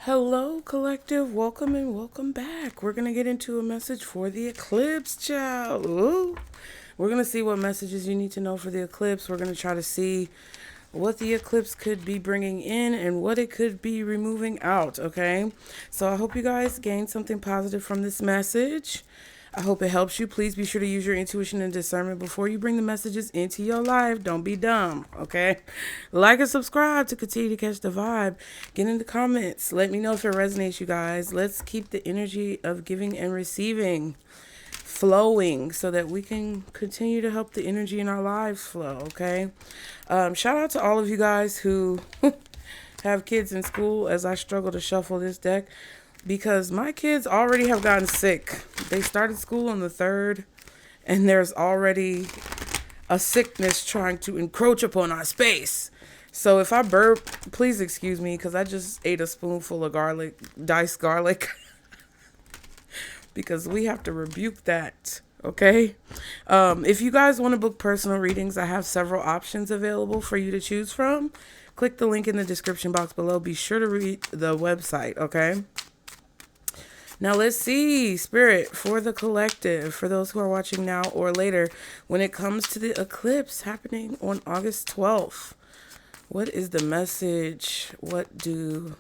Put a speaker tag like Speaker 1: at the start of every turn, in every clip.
Speaker 1: Hello, collective. Welcome and welcome back. We're going to get into a message for the eclipse, child. Ooh. We're going to see what messages you need to know for the eclipse. We're going to try to see what the eclipse could be bringing in and what it could be removing out, okay? So I hope you guys gain something positive from this message. I hope it helps you. Please be sure to use your intuition and discernment before you bring the messages into your life. Don't be dumb, okay? Like and subscribe to continue to catch the vibe. Get in the comments. Let me know if it resonates, you guys. Let's keep the energy of giving and receiving flowing so that we can continue to help the energy in our lives flow, okay? Shout out to all of you guys who have kids in school as I struggle to shuffle this deck, because my kids already have gotten sick. They started school on the 3rd, and there's already a sickness trying to encroach upon our space. So if I burp, please excuse me, because I just ate a spoonful of garlic, diced garlic, because we have to rebuke that, okay? If you guys want to book personal readings, I have several options available for you to choose from. Click the link in the description box below. Be sure to read the website, okay? Now let's see, Spirit, for the collective, for those who are watching now or later, when it comes to the eclipse happening on August 12th, what is the message? What do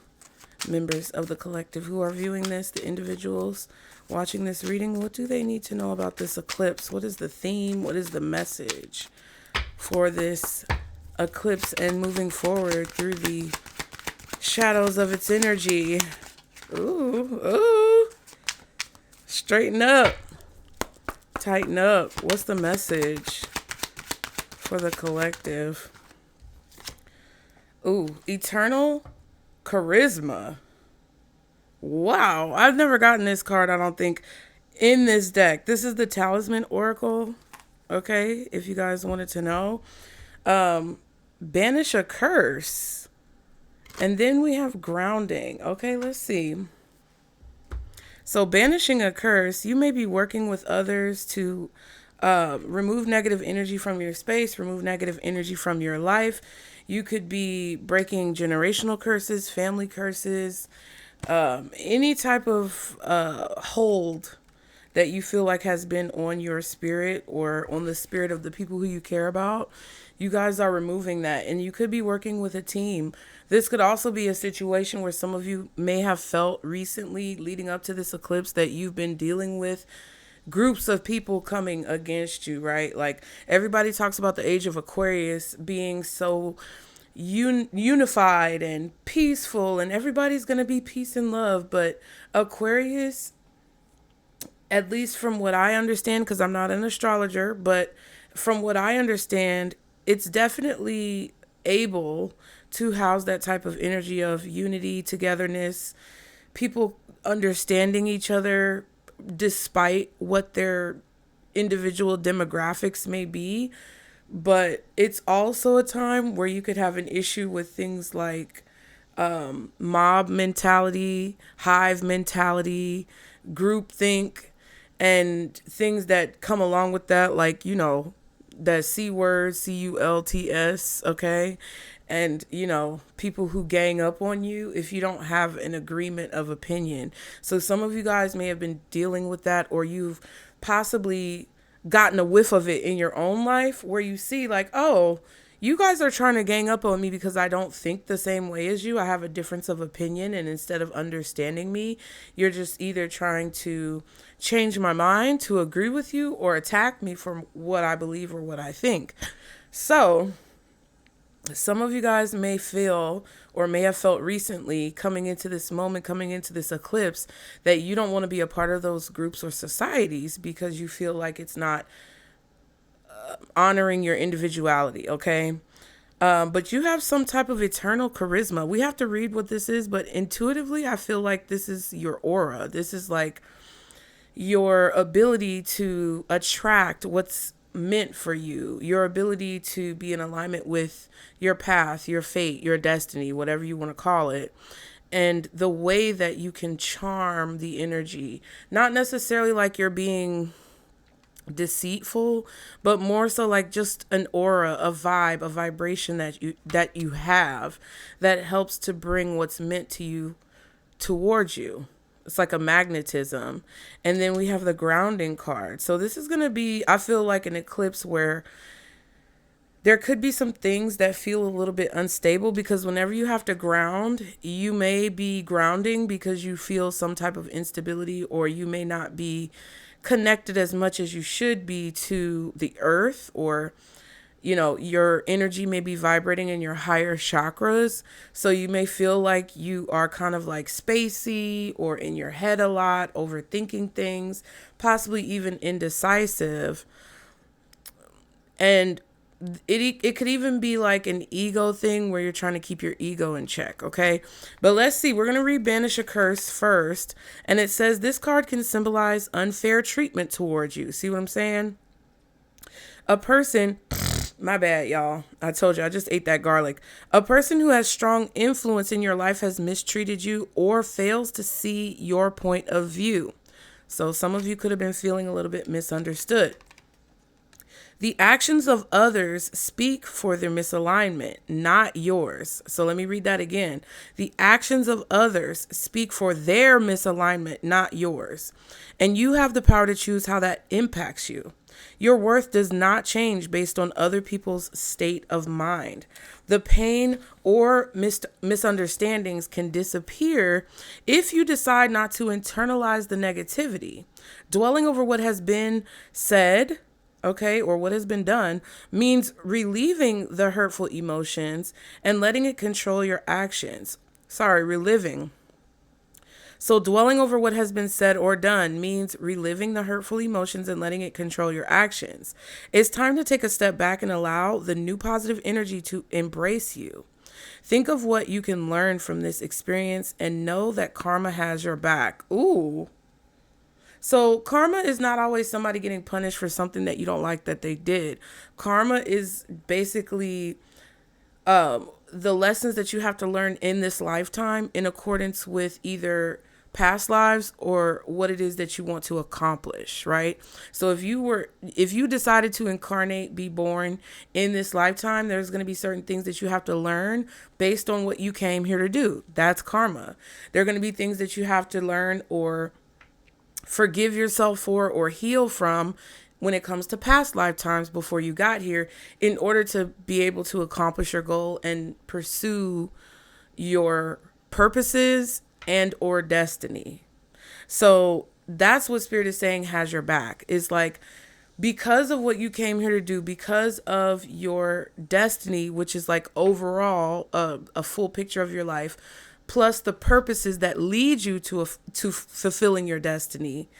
Speaker 1: members of the collective who are viewing this, the individuals watching this reading, what do they need to know about this eclipse? What is the theme? What is the message for this eclipse and moving forward through the shadows of its energy? Ooh. Straighten up. Tighten up. What's the message for the collective? Ooh, eternal charisma. Wow, I've never gotten this card, I don't think, in this deck. This is the Talisman Oracle, okay, if you guys wanted to know. Banish a curse. And then we have grounding. Okay, let's see. So banishing a curse, you may be working with others to remove negative energy from your space, remove negative energy from your life. You could be breaking generational curses, family curses, any type of hold that you feel like has been on your spirit or on the spirit of the people who you care about. You guys are removing that, and you could be working with a team. This could also be a situation where some of you may have felt recently leading up to this eclipse that you've been dealing with groups of people coming against you, right? Like everybody talks about the age of Aquarius being so unified and peaceful, and everybody's going to be peace and love. But Aquarius, at least from what I understand, because I'm not an astrologer, but from what I understand, it's definitely able to house that type of energy of unity, togetherness, people understanding each other despite what their individual demographics may be. But it's also a time where you could have an issue with things like mob mentality, hive mentality, groupthink, and things that come along with that, like, you know, that C word, CULTS, okay? And, you know, people who gang up on you if you don't have an agreement of opinion. So some of you guys may have been dealing with that, or you've possibly gotten a whiff of it in your own life where you see like, oh, you guys are trying to gang up on me because I don't think the same way as you. I have a difference of opinion, and instead of understanding me, you're just either trying to change my mind to agree with you or attack me for what I believe or what I think. So some of you guys may feel or may have felt recently coming into this moment, coming into this eclipse, that you don't want to be a part of those groups or societies because you feel like it's not honoring your individuality, okay? But you have some type of eternal charisma. We have to read what this is, but intuitively, I feel like this is your aura. This is like your ability to attract what's meant for you, your ability to be in alignment with your path, your fate, your destiny, whatever you want to call it. And the way that you can charm the energy, not necessarily like you're being deceitful, but more so like just an aura, a vibe, a vibration that you have that helps to bring what's meant to you towards you. It's like a magnetism. And then we have the grounding card. So this is going to be, I feel like, an eclipse where there could be some things that feel a little bit unstable, because whenever you have to ground, you may be grounding because you feel some type of instability, or you may not be connected as much as you should be to the earth, or your energy may be vibrating in your higher chakras. So you may feel like you are kind of like spacey or in your head a lot, overthinking things, possibly even indecisive. And it could even be like an ego thing where you're trying to keep your ego in check, okay? But let's see. We're going to read Banish a Curse first. And it says this card can symbolize unfair treatment towards you. See what I'm saying? A person, my bad, y'all. I told you, I just ate that garlic. A person who has strong influence in your life has mistreated you or fails to see your point of view. So some of you could have been feeling a little bit misunderstood. The actions of others speak for their misalignment, not yours. So let me read that again. The actions of others speak for their misalignment, not yours. And you have the power to choose how that impacts you. Your worth does not change based on other people's state of mind. The pain or misunderstandings can disappear if you decide not to internalize the negativity. Dwelling over what has been said, okay, or what has been done, means relieving the hurtful emotions and letting it control your actions. Reliving. So dwelling over what has been said or done means reliving the hurtful emotions and letting it control your actions. It's time to take a step back and allow the new positive energy to embrace you. Think of what you can learn from this experience and know that karma has your back. Ooh. So karma is not always somebody getting punished for something that you don't like that they did. Karma is basically the lessons that you have to learn in this lifetime in accordance with either past lives or what it is that you want to accomplish, right? So if you decided to incarnate, be born in this lifetime, there's going to be certain things that you have to learn based on what you came here to do. That's karma. There are going to be things that you have to learn or forgive yourself for or heal from when it comes to past lifetimes before you got here, in order to be able to accomplish your goal and pursue your purposes and or destiny. So that's what Spirit is saying has your back. Is like, because of what you came here to do, because of your destiny, which is like overall a full picture of your life, plus the purposes that lead you to fulfilling your destiny.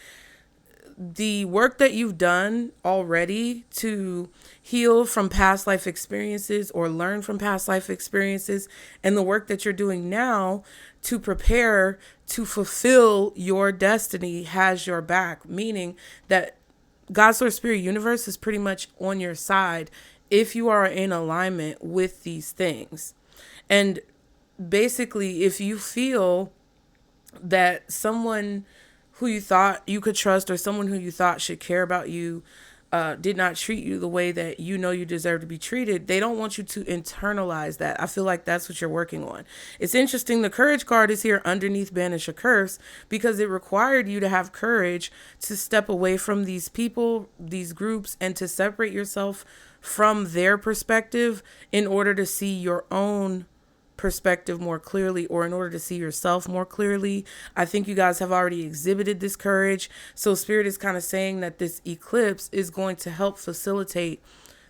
Speaker 1: The work that you've done already to heal from past life experiences or learn from past life experiences, and the work that you're doing now to prepare to fulfill your destiny has your back, meaning that God, Source, Spirit, Universe is pretty much on your side if you are in alignment with these things. And basically, if you feel that someone who you thought you could trust or someone who you thought should care about you did not treat you the way that you know you deserve to be treated, they don't want you to internalize that. I feel like that's what you're working on. It's interesting. The courage card is here underneath Banish a Curse because it required you to have courage to step away from these people, these groups, and to separate yourself from their perspective in order to see your own perspective more clearly, or in order to see yourself more clearly. I think you guys have already exhibited this courage. So Spirit is kind of saying that this eclipse is going to help facilitate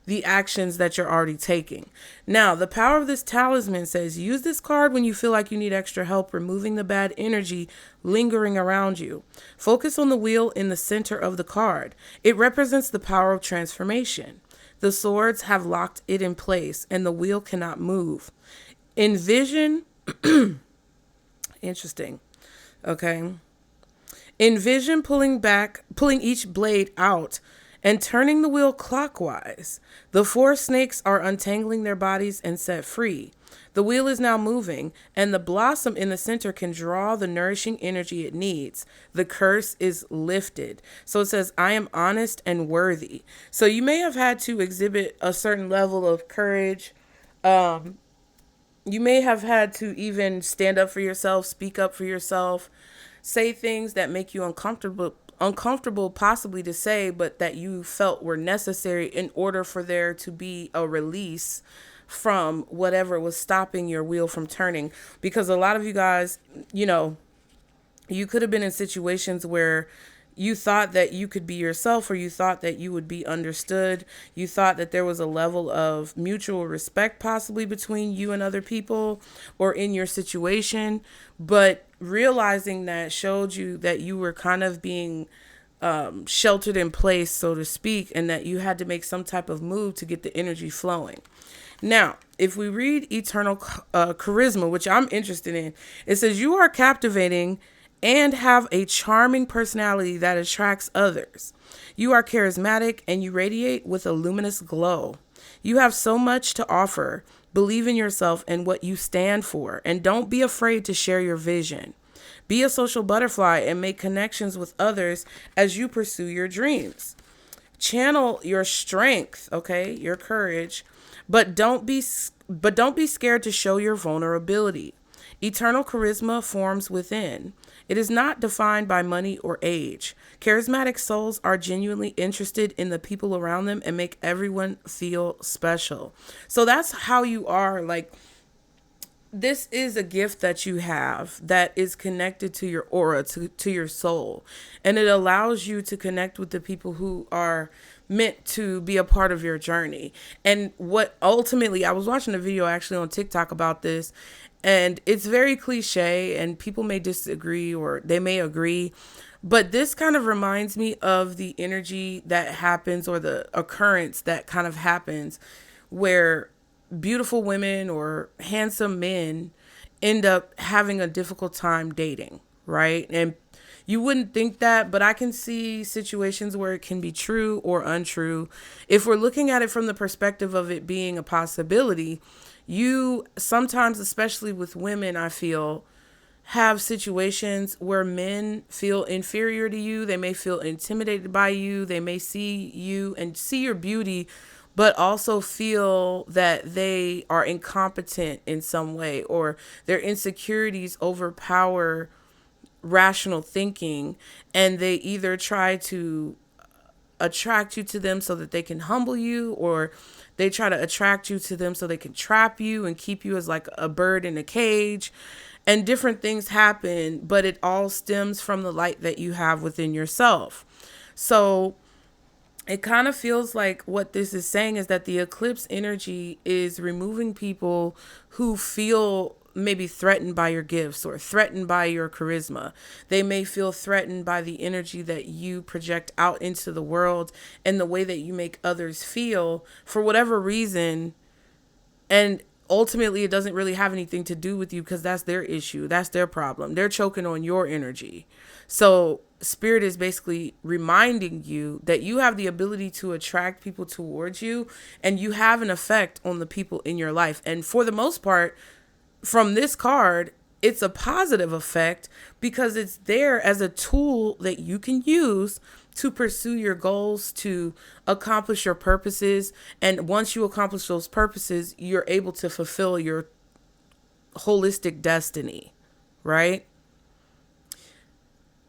Speaker 1: the actions that you're already taking. Now, the power of this talisman says use this card when you feel like you need extra help removing the bad energy lingering around you. Focus on the wheel in the center of the card. It represents the power of transformation. The swords have locked it in place and the wheel cannot move. Envision, interesting, okay. Envision pulling each blade out and turning the wheel clockwise. The 4 snakes are untangling their bodies and set free. The wheel is now moving, and the blossom in the center can draw the nourishing energy it needs. The curse is lifted. So it says, I am honest and worthy. So you may have had to exhibit a certain level of courage, You may have had to even stand up for yourself, speak up for yourself, say things that make you uncomfortable possibly to say, but that you felt were necessary in order for there to be a release from whatever was stopping your wheel from turning. Because a lot of you guys, you know, you could have been in situations where you thought that you could be yourself, or you thought that you would be understood. You thought that there was a level of mutual respect possibly between you and other people or in your situation. But realizing that showed you that you were kind of being sheltered in place, so to speak, and that you had to make some type of move to get the energy flowing. Now, if we read Eternal Charisma, which I'm interested in, it says you are captivating and have a charming personality that attracts others. You are charismatic and you radiate with a luminous glow. You have so much to offer. Believe in yourself and what you stand for, and don't be afraid to share your vision. Be a social butterfly and make connections with others as you pursue your dreams. Channel your strength, okay, your courage, but don't be scared to show your vulnerability. Eternal charisma forms within. It is not defined by money or age. Charismatic souls are genuinely interested in the people around them and make everyone feel special. So that's how you are. Like, this is a gift that you have that is connected to your aura, to your soul. And it allows you to connect with the people who are meant to be a part of your journey. And what ultimately, I was watching a video actually on TikTok about this, and it's very cliche and people may disagree or they may agree. But this kind of reminds me of the energy that happens, or the occurrence that kind of happens, where beautiful women or handsome men end up having a difficult time dating, right? And you wouldn't think that, but I can see situations where it can be true or untrue. If we're looking at it from the perspective of it being a possibility, you sometimes, especially with women, I feel, have situations where men feel inferior to you. They may feel intimidated by you. They may see you and see your beauty, but also feel that they are incompetent in some way, or their insecurities overpower rational thinking, and they either try to attract you to them so that they can humble you, or they try to attract you to them so they can trap you and keep you as like a bird in a cage. And different things happen, but it all stems from the light that you have within yourself. So it kind of feels like what this is saying is that the eclipse energy is removing people who feel maybe threatened by your gifts or threatened by your charisma. They may feel threatened by the energy that you project out into the world and the way that you make others feel for whatever reason. And ultimately, it doesn't really have anything to do with you, because that's their issue. That's their problem. They're choking on your energy. So Spirit is basically reminding you that you have the ability to attract people towards you, and you have an effect on the people in your life. And for the most part, from this card, it's a positive effect, because it's there as a tool that you can use to pursue your goals, to accomplish your purposes. And once you accomplish those purposes, you're able to fulfill your holistic destiny, right?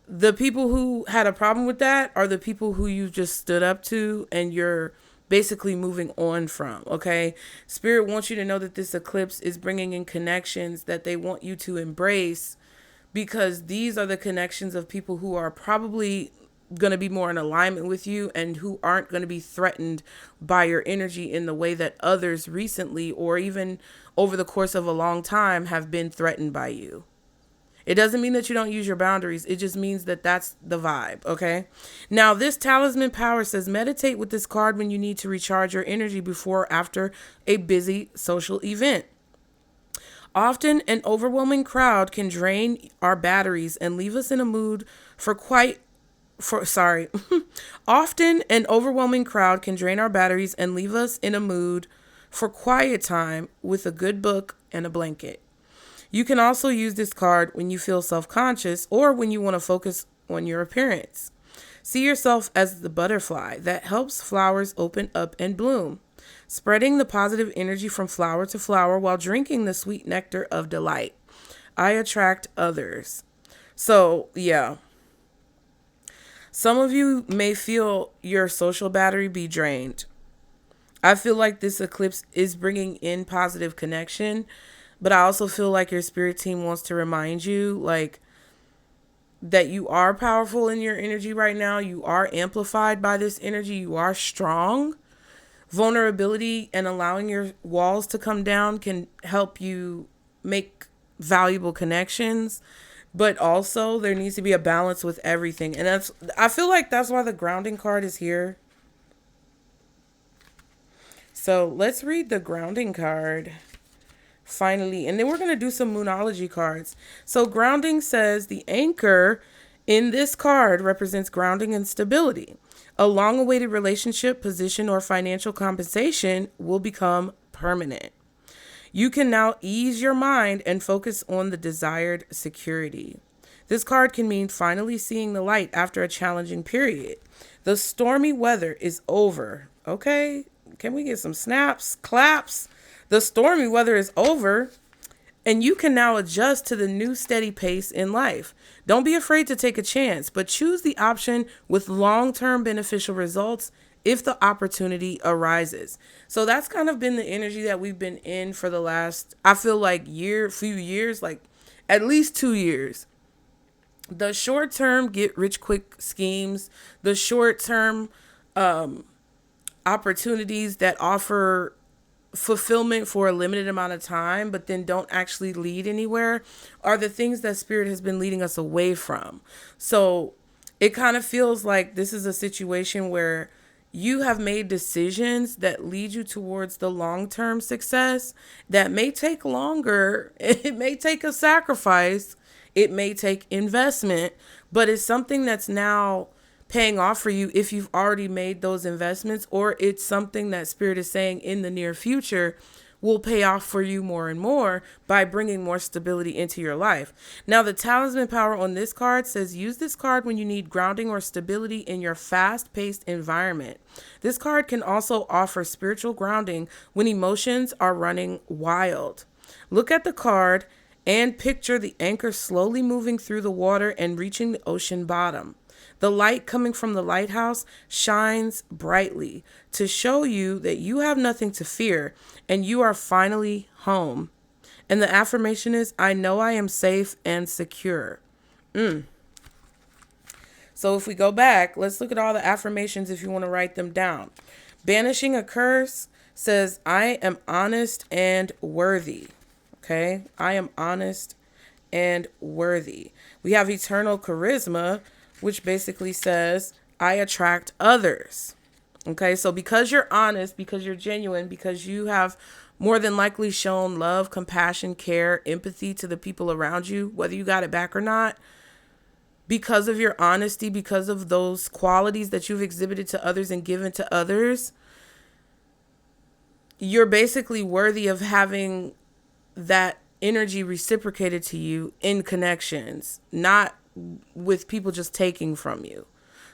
Speaker 1: The people who had a problem with that are the people who you just stood up to and you're basically moving on from, okay? Spirit wants you to know that this eclipse is bringing in connections that they want you to embrace, because these are the connections of people who are probably going to be more in alignment with you and who aren't going to be threatened by your energy in the way that others recently, or even over the course of a long time, have been threatened by you. It doesn't mean that you don't use your boundaries. It just means that that's the vibe, okay? Now, this talisman power says meditate with this card when you need to recharge your energy before or after a busy social event. Often, an overwhelming crowd can drain our batteries and leave us in a mood Often, an overwhelming crowd can drain our batteries and leave us in a mood for quiet time with a good book and a blanket. You can also use this card when you feel self-conscious or when you want to focus on your appearance. See yourself as the butterfly that helps flowers open up and bloom. Spreading the positive energy from flower to flower while drinking the sweet nectar of delight. I attract others. So, yeah. Some of you may feel your social battery be drained. I feel like this eclipse is bringing in positive connection, but I also feel like your spirit team wants to remind you, like, that you are powerful in your energy right now. You are amplified by this energy. You are strong. Vulnerability and allowing your walls to come down can help you make valuable connections. But also there needs to be a balance with everything. And I feel like that's why the grounding card is here. So let's read the grounding card finally. And then we're going to do some moonology cards. So grounding says the anchor in this card represents grounding and stability. A long-awaited relationship, position, or financial compensation will become permanent. You can now ease your mind and focus on the desired security. This card can mean finally seeing the light after a challenging period. The stormy weather is over. Okay? Can we get some snaps, claps? The stormy weather is over, and you can now adjust to the new steady pace in life. Don't be afraid to take a chance, but choose the option with long-term beneficial results if the opportunity arises. So that's kind of been the energy that we've been in for the last, I feel like few years, like at least 2 years. The short-term get-rich-quick schemes, the short-term opportunities that offer fulfillment for a limited amount of time, but then don't actually lead anywhere, are the things that Spirit has been leading us away from. So it kind of feels like this is a situation where you have made decisions that lead you towards the long-term success that may take longer. It may take a sacrifice. It may take investment, but it's something that's now paying off for you if you've already made those investments, or it's something that Spirit is saying in the near future will pay off for you more and more by bringing more stability into your life. Now, the talisman power on this card says use this card when you need grounding or stability in your fast-paced environment. This card can also offer spiritual grounding when emotions are running wild. Look at the card and picture the anchor slowly moving through the water and reaching the ocean bottom. The light coming from the lighthouse shines brightly to show you that you have nothing to fear and you are finally home. And the affirmation is, I know I am safe and secure. So if we go back, let's look at all the affirmations if you want to write them down. Banishing a curse says, I am honest and worthy. Okay, I am honest and worthy. We have eternal charisma, which basically says, I attract others. Okay, so because you're honest, because you're genuine, because you have more than likely shown love, compassion, care, empathy to the people around you, whether you got it back or not, because of your honesty, because of those qualities that you've exhibited to others and given to others, you're basically worthy of having that energy reciprocated to you in connections, not with people just taking from you.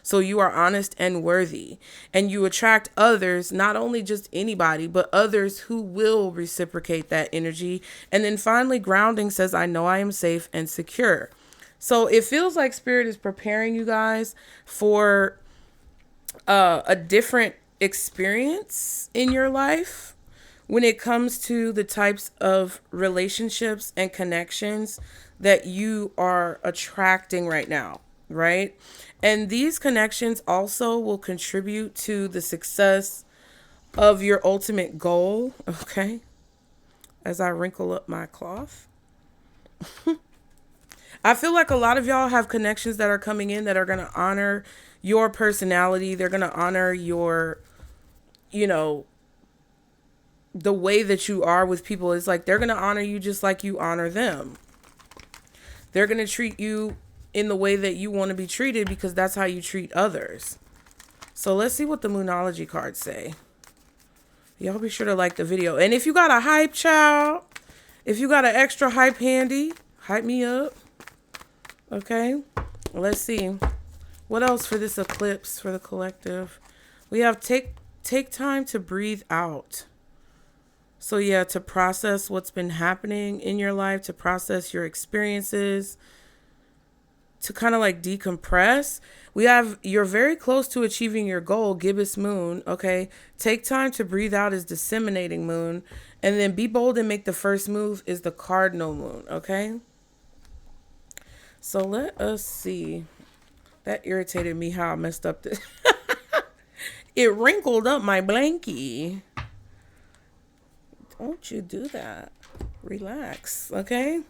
Speaker 1: So you are honest and worthy, and you attract others, not only just anybody, but others who will reciprocate that energy. And then finally, grounding says, I know I am safe and secure. So it feels like Spirit is preparing you guys for a different experience in your life when it comes to the types of relationships and connections that you are attracting right now, right? And these connections also will contribute to the success of your ultimate goal, okay? As I wrinkle up my cloth. I feel like a lot of y'all have connections that are coming in that are going to honor your personality. They're going to honor your, the way that you are with people. Is like they're going to honor you just like you honor them. They're going to treat you in the way that you want to be treated because that's how you treat others. So let's see what the Moonology cards say. Y'all be sure to like the video. And if you got a hype child, if you got an extra hype handy, hype me up. Okay, let's see. What else for this eclipse for the collective? We have take take time to breathe out. So yeah, to process what's been happening in your life, to process your experiences, to kind of like decompress. We have, you're very close to achieving your goal, gibbous moon. Okay. Take time to breathe out is disseminating moon. And then be bold and make the first move is the cardinal moon. Okay. So let us see. That irritated me how I messed up this. It wrinkled up my blankie. Don't you do that. Relax. Okay.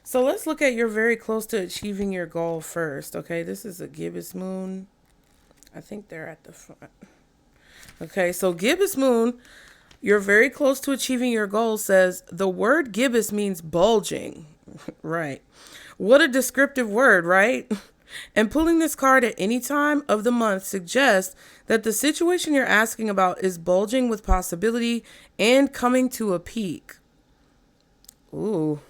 Speaker 1: So let's look at you're very close to achieving your goal first. Okay. This is a gibbous moon. I think they're at the front. Okay. So gibbous moon, you're very close to achieving your goal, says the word gibbous means bulging. Right. What a descriptive word, right? And pulling this card at any time of the month suggests that the situation you're asking about is bulging with possibility and coming to a peak. Ooh.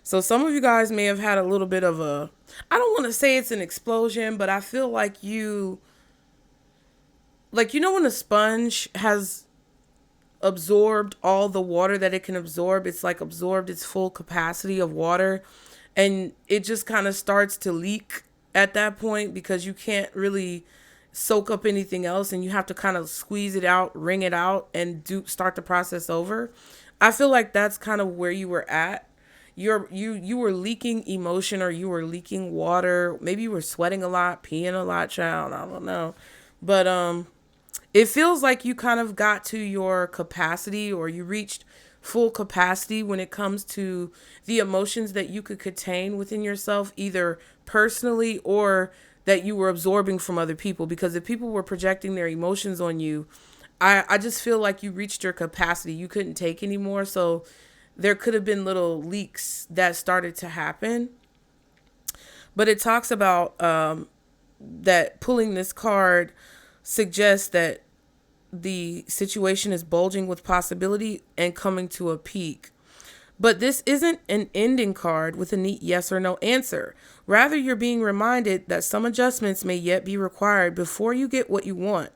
Speaker 1: So some of you guys may have had a little bit of a, I don't want to say it's an explosion, but I feel like when a sponge has absorbed all the water that it can absorb, it's like absorbed its full capacity of water, and it just kind of starts to leak at that point because you can't really soak up anything else and you have to kind of squeeze it out, wring it out, and start the process over. I feel like that's kind of where you were at. You were leaking emotion, or you were leaking water. Maybe you were sweating a lot, peeing a lot, child. I don't know. But it feels like you kind of got to your capacity, or you reached full capacity when it comes to the emotions that you could contain within yourself, either personally or that you were absorbing from other people. Because if people were projecting their emotions on you, I just feel like you reached your capacity. You couldn't take anymore. So there could have been little leaks that started to happen. But it talks about that pulling this card suggests that the situation is bulging with possibility and coming to a peak. But this isn't an ending card with a neat yes or no answer. Rather, you're being reminded that some adjustments may yet be required before you get what you want,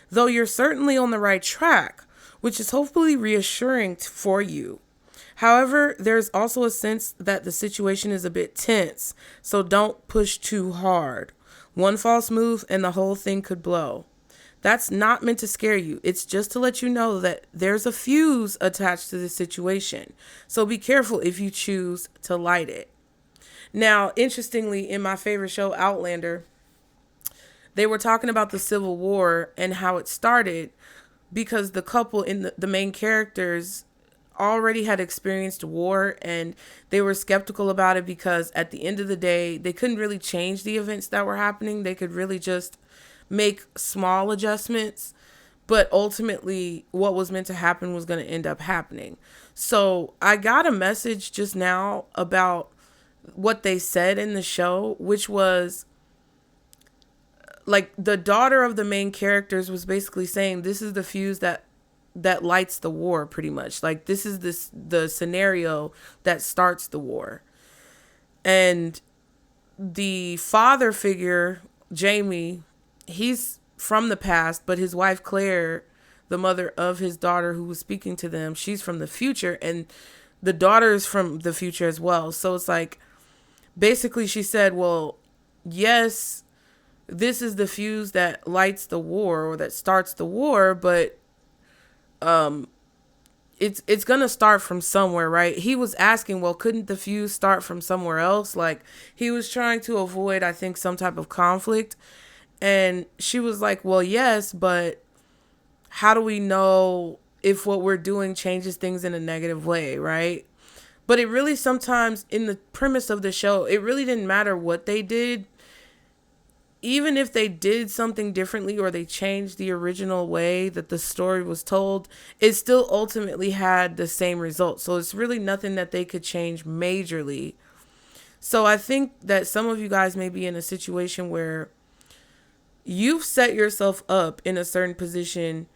Speaker 1: though you're certainly on the right track, which is hopefully reassuring for you. However, there's also a sense that the situation is a bit tense, so don't push too hard. One false move and the whole thing could blow. That's not meant to scare you. It's just to let you know that there's a fuse attached to the situation. So be careful if you choose to light it. Now, interestingly, in my favorite show, Outlander, they were talking about the Civil War and how it started because the couple in the main characters already had experienced war, and they were skeptical about it because at the end of the day, they couldn't really change the events that were happening. They could really just make small adjustments, but ultimately what was meant to happen was going to end up happening. So I got a message just now about what they said in the show, which was like the daughter of the main characters was basically saying this is the fuse that lights the war, pretty much. Like this is the scenario that starts the war. And the father figure, Jamie, he's from the past, but his wife, Claire, the mother of his daughter who was speaking to them, she's from the future, and the daughter is from the future as well. So it's like, basically she said, well, yes, this is the fuse that lights the war or that starts the war, but it's going to start from somewhere, right? He was asking, well, couldn't the fuse start from somewhere else? Like he was trying to avoid, I think, some type of conflict. And she was like, well, yes, but how do we know if what we're doing changes things in a negative way, right? But it really sometimes in the premise of the show, it really didn't matter what they did. Even if they did something differently or they changed the original way that the story was told, it still ultimately had the same result. So it's really nothing that they could change majorly. So I think that some of you guys may be in a situation where you've set yourself up in a certain position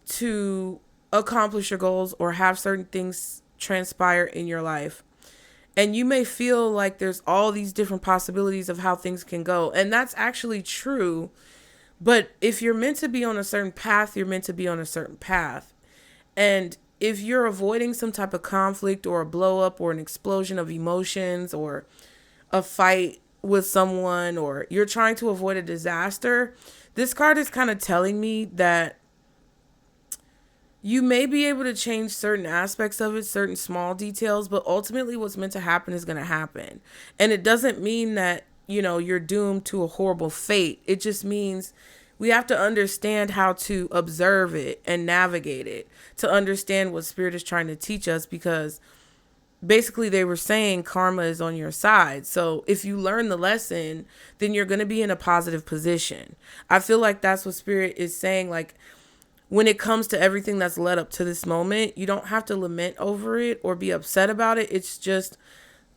Speaker 1: to accomplish your goals or have certain things transpire in your life. And you may feel like there's all these different possibilities of how things can go. And that's actually true. But if you're meant to be on a certain path, you're meant to be on a certain path. And if you're avoiding some type of conflict or a blow up or an explosion of emotions or a fight with someone, or you're trying to avoid a disaster, this card is kind of telling me that you may be able to change certain aspects of it, certain small details, but ultimately what's meant to happen is going to happen. And it doesn't mean that, you're doomed to a horrible fate. It just means we have to understand how to observe it and navigate it, to understand what Spirit is trying to teach us, because basically they were saying karma is on your side. So if you learn the lesson, then you're going to be in a positive position. I feel like that's what Spirit is saying. Like, when it comes to everything that's led up to this moment, you don't have to lament over it or be upset about it. It's just,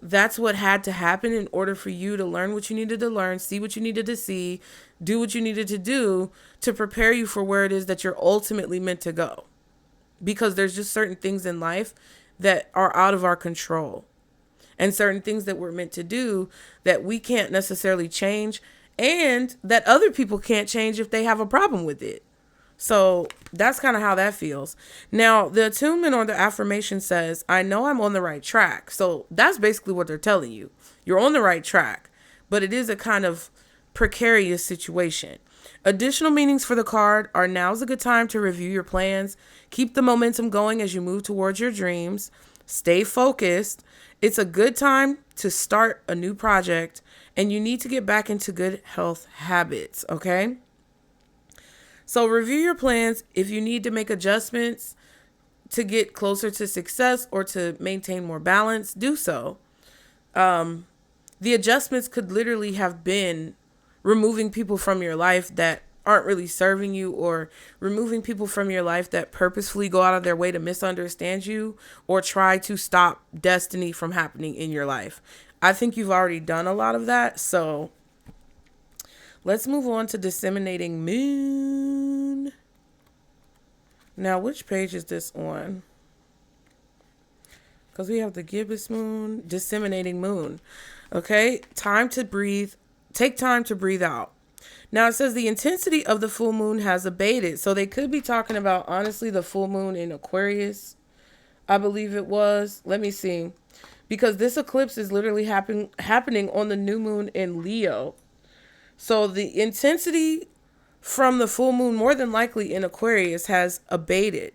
Speaker 1: that's what had to happen in order for you to learn what you needed to learn, see what you needed to see, do what you needed to do to prepare you for where it is that you're ultimately meant to go. Because there's just certain things in life that are out of our control, and certain things that we're meant to do that we can't necessarily change, and that other people can't change if they have a problem with it. So that's kind of how that feels. Now, the attunement or the affirmation says, I know I'm on the right track. So that's basically what they're telling you. You're on the right track, but it is a kind of precarious situation. Additional meanings for the card are: now's a good time to review your plans. Keep the momentum going as you move towards your dreams. Stay focused. It's a good time to start a new project, and you need to get back into good health habits, okay? So review your plans. If you need to make adjustments to get closer to success or to maintain more balance, do so. The adjustments could literally have been removing people from your life that aren't really serving you, or removing people from your life that purposefully go out of their way to misunderstand you or try to stop destiny from happening in your life. I think you've already done a lot of that. So let's move on to disseminating moon. Now, which page is this on? Because we have the gibbous moon, disseminating moon. Okay, time to breathe. Take time to breathe out. Now, it says the intensity of the full moon has abated. So they could be talking about, honestly, the full moon in Aquarius, I believe it was. Let me see. Because this eclipse is literally happening on the new moon in Leo. So the intensity from the full moon, more than likely in Aquarius, has abated.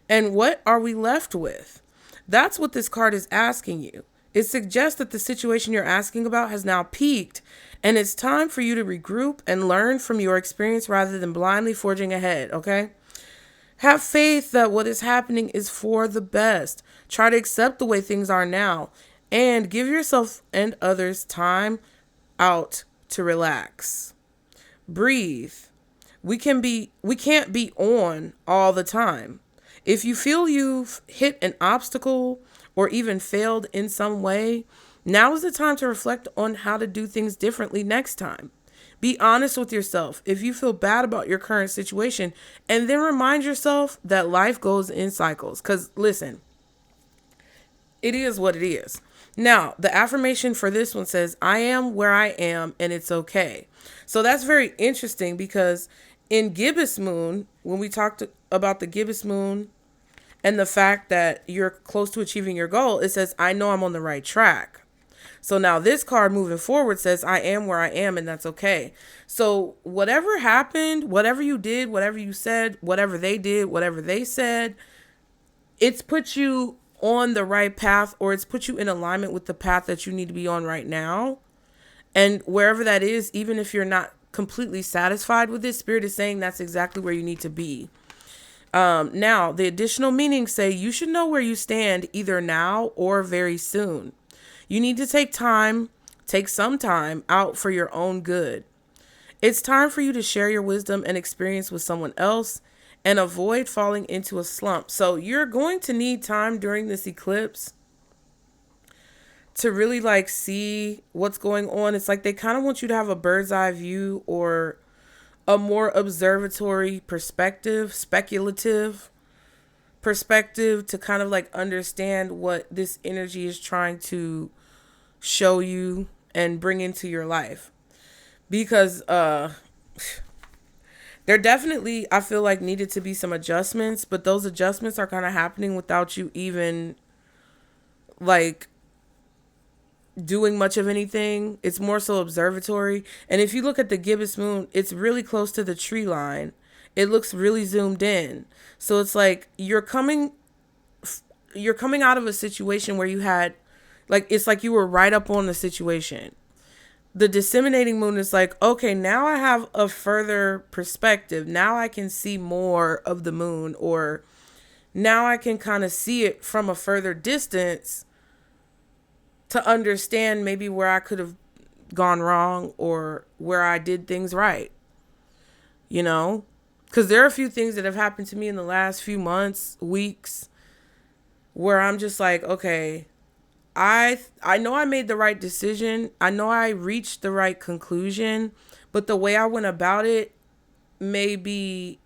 Speaker 1: And what are we left with? That's what this card is asking you. It suggests that the situation you're asking about has now peaked, and it's time for you to regroup and learn from your experience rather than blindly forging ahead, okay? Have faith that what is happening is for the best. Try to accept the way things are now, and give yourself and others time out to relax. Breathe. We can't be on all the time. If you feel you've hit an obstacle or even failed in some way, now is the time to reflect on how to do things differently next time. Be honest with yourself if you feel bad about your current situation, and then remind yourself that life goes in cycles. Because listen, it is what it is. Now, the affirmation for this one says, I am where I am and it's okay. So that's very interesting, because in gibbous moon, when we talked about the gibbous moon and the fact that you're close to achieving your goal, it says, I know I'm on the right track. So now this card moving forward says, I am where I am and that's okay. So whatever happened, whatever you did, whatever you said, whatever they did, whatever they said, it's put you on the right path, or it's put you in alignment with the path that you need to be on right now. And wherever that is, even if you're not completely satisfied with it, Spirit is saying that's exactly where you need to be. Now, the additional meanings say you should know where you stand either now or very soon. You need to take some time out for your own good. It's time for you to share your wisdom and experience with someone else and avoid falling into a slump. So you're going to need time during this eclipse to really see what's going on. It's like they kind of want you to have a bird's eye view, or a more observatory perspective, speculative perspective, to kind of understand what this energy is trying to show you and bring into your life. Because There definitely, I feel like, needed to be some adjustments, but those adjustments are kind of happening without you even like doing much of anything. It's more so observatory. And if you look at the gibbous moon, it's really close to the tree line. It looks really zoomed in. So it's like you're coming out of a situation where you had, like, it's like you were right up on the situation. The disseminating moon is like, okay, now I have a further perspective. Now I can see more of the moon, or now I can kind of see it from a further distance to understand maybe where I could have gone wrong or where I did things right. You know, because there are a few things that have happened to me in the last few months, weeks, where I'm just like, okay, I know I made the right decision. I know I reached the right conclusion, but the way I went about it may be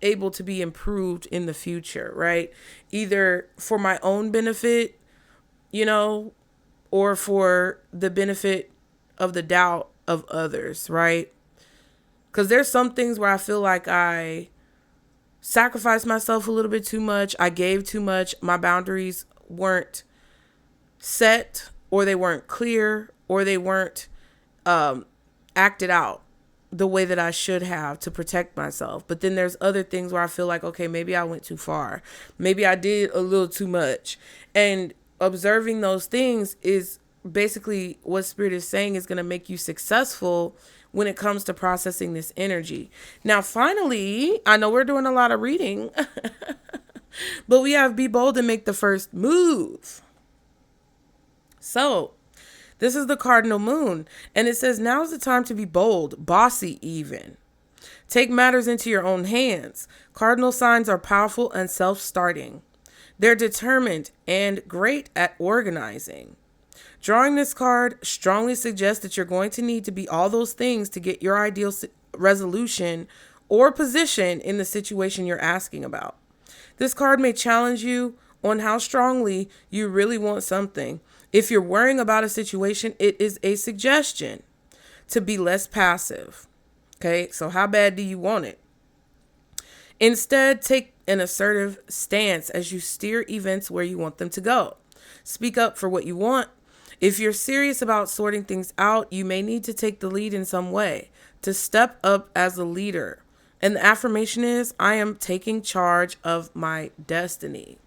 Speaker 1: able to be improved in the future, right? Either for my own benefit, you know, or for the benefit of the doubt of others, right? Because there's some things where I feel like I sacrificed myself a little bit too much. I gave too much. My boundaries weren't set, or they weren't clear, or they weren't acted out the way that I should have to protect myself. But then there's other things where I feel like, okay, maybe I went too far. Maybe I did a little too much. And observing those things is basically what Spirit is saying is going to make you successful when it comes to processing this energy. Now, finally, I know we're doing a lot of reading, but we have be bold and make the first move. So this is the cardinal moon, and it says, now is the time to be bold, bossy even. Take matters into your own hands. Cardinal signs are powerful and self-starting. They're determined and great at organizing. Drawing this card strongly suggests that you're going to need to be all those things to get your ideal resolution or position in the situation you're asking about. This card may challenge you on how strongly you really want something. If you're worrying about a situation, it is a suggestion to be less passive. Okay, so how bad do you want it? Instead, take an assertive stance as you steer events where you want them to go. Speak up for what you want. If you're serious about sorting things out, you may need to take the lead in some way, to step up as a leader. And the affirmation is, I am taking charge of my destiny.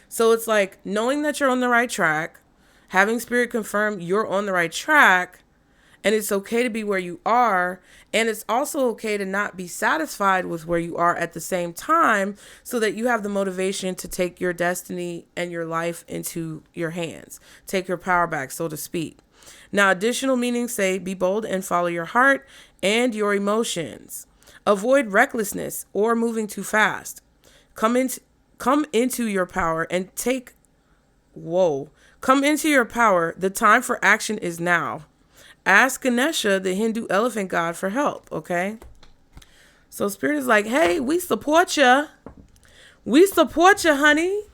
Speaker 1: So it's like knowing that you're on the right track, having Spirit confirm you're on the right track, and it's okay to be where you are. And it's also okay to not be satisfied with where you are at the same time, so that you have the motivation to take your destiny and your life into your hands. Take your power back, so to speak. Now, additional meanings say, be bold and follow your heart and your emotions. Avoid recklessness or moving too fast. Come into your power and come into your power. The time for action is now. Ask Ganesha, the Hindu elephant god, for help, okay? So Spirit is like, hey, we support you. We support you, honey.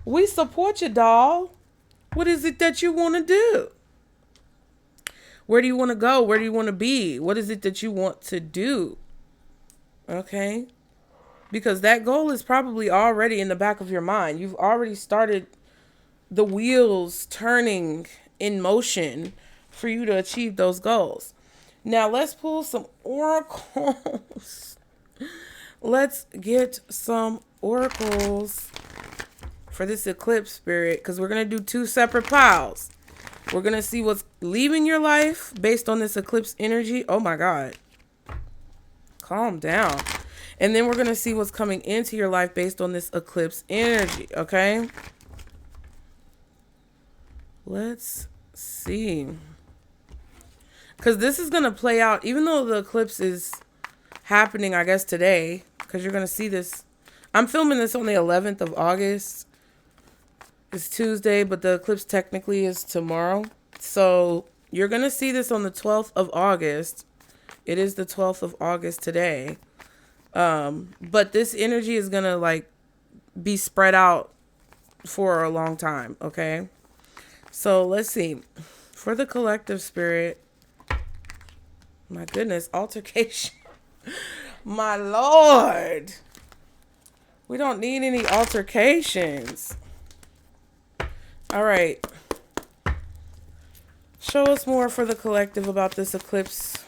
Speaker 1: We support you, doll. What is it that you want to do? Where do you want to go? Where do you want to be? What is it that you want to do? Okay? Because that goal is probably already in the back of your mind. You've already started the wheels turning in motion for you to achieve those goals. Now let's pull some oracles. Let's get some oracles for this eclipse, Spirit, because we're going to do two separate piles. We're going to see what's leaving your life based on this eclipse energy. Oh my God. Calm down. And then we're going to see what's coming into your life based on this eclipse energy, okay? Let's see. Because this is going to play out, even though the eclipse is happening, I guess, today, because you're going to see this. I'm filming this on the 11th of August. It's Tuesday, but the eclipse technically is tomorrow. So you're going to see this on the 12th of August. It is the 12th of August today. But this energy is going to like be spread out for a long time. Okay. So let's see. For the collective, Spirit, my goodness, altercation. My Lord. We don't need any altercations. All right. Show us more for the collective about this eclipse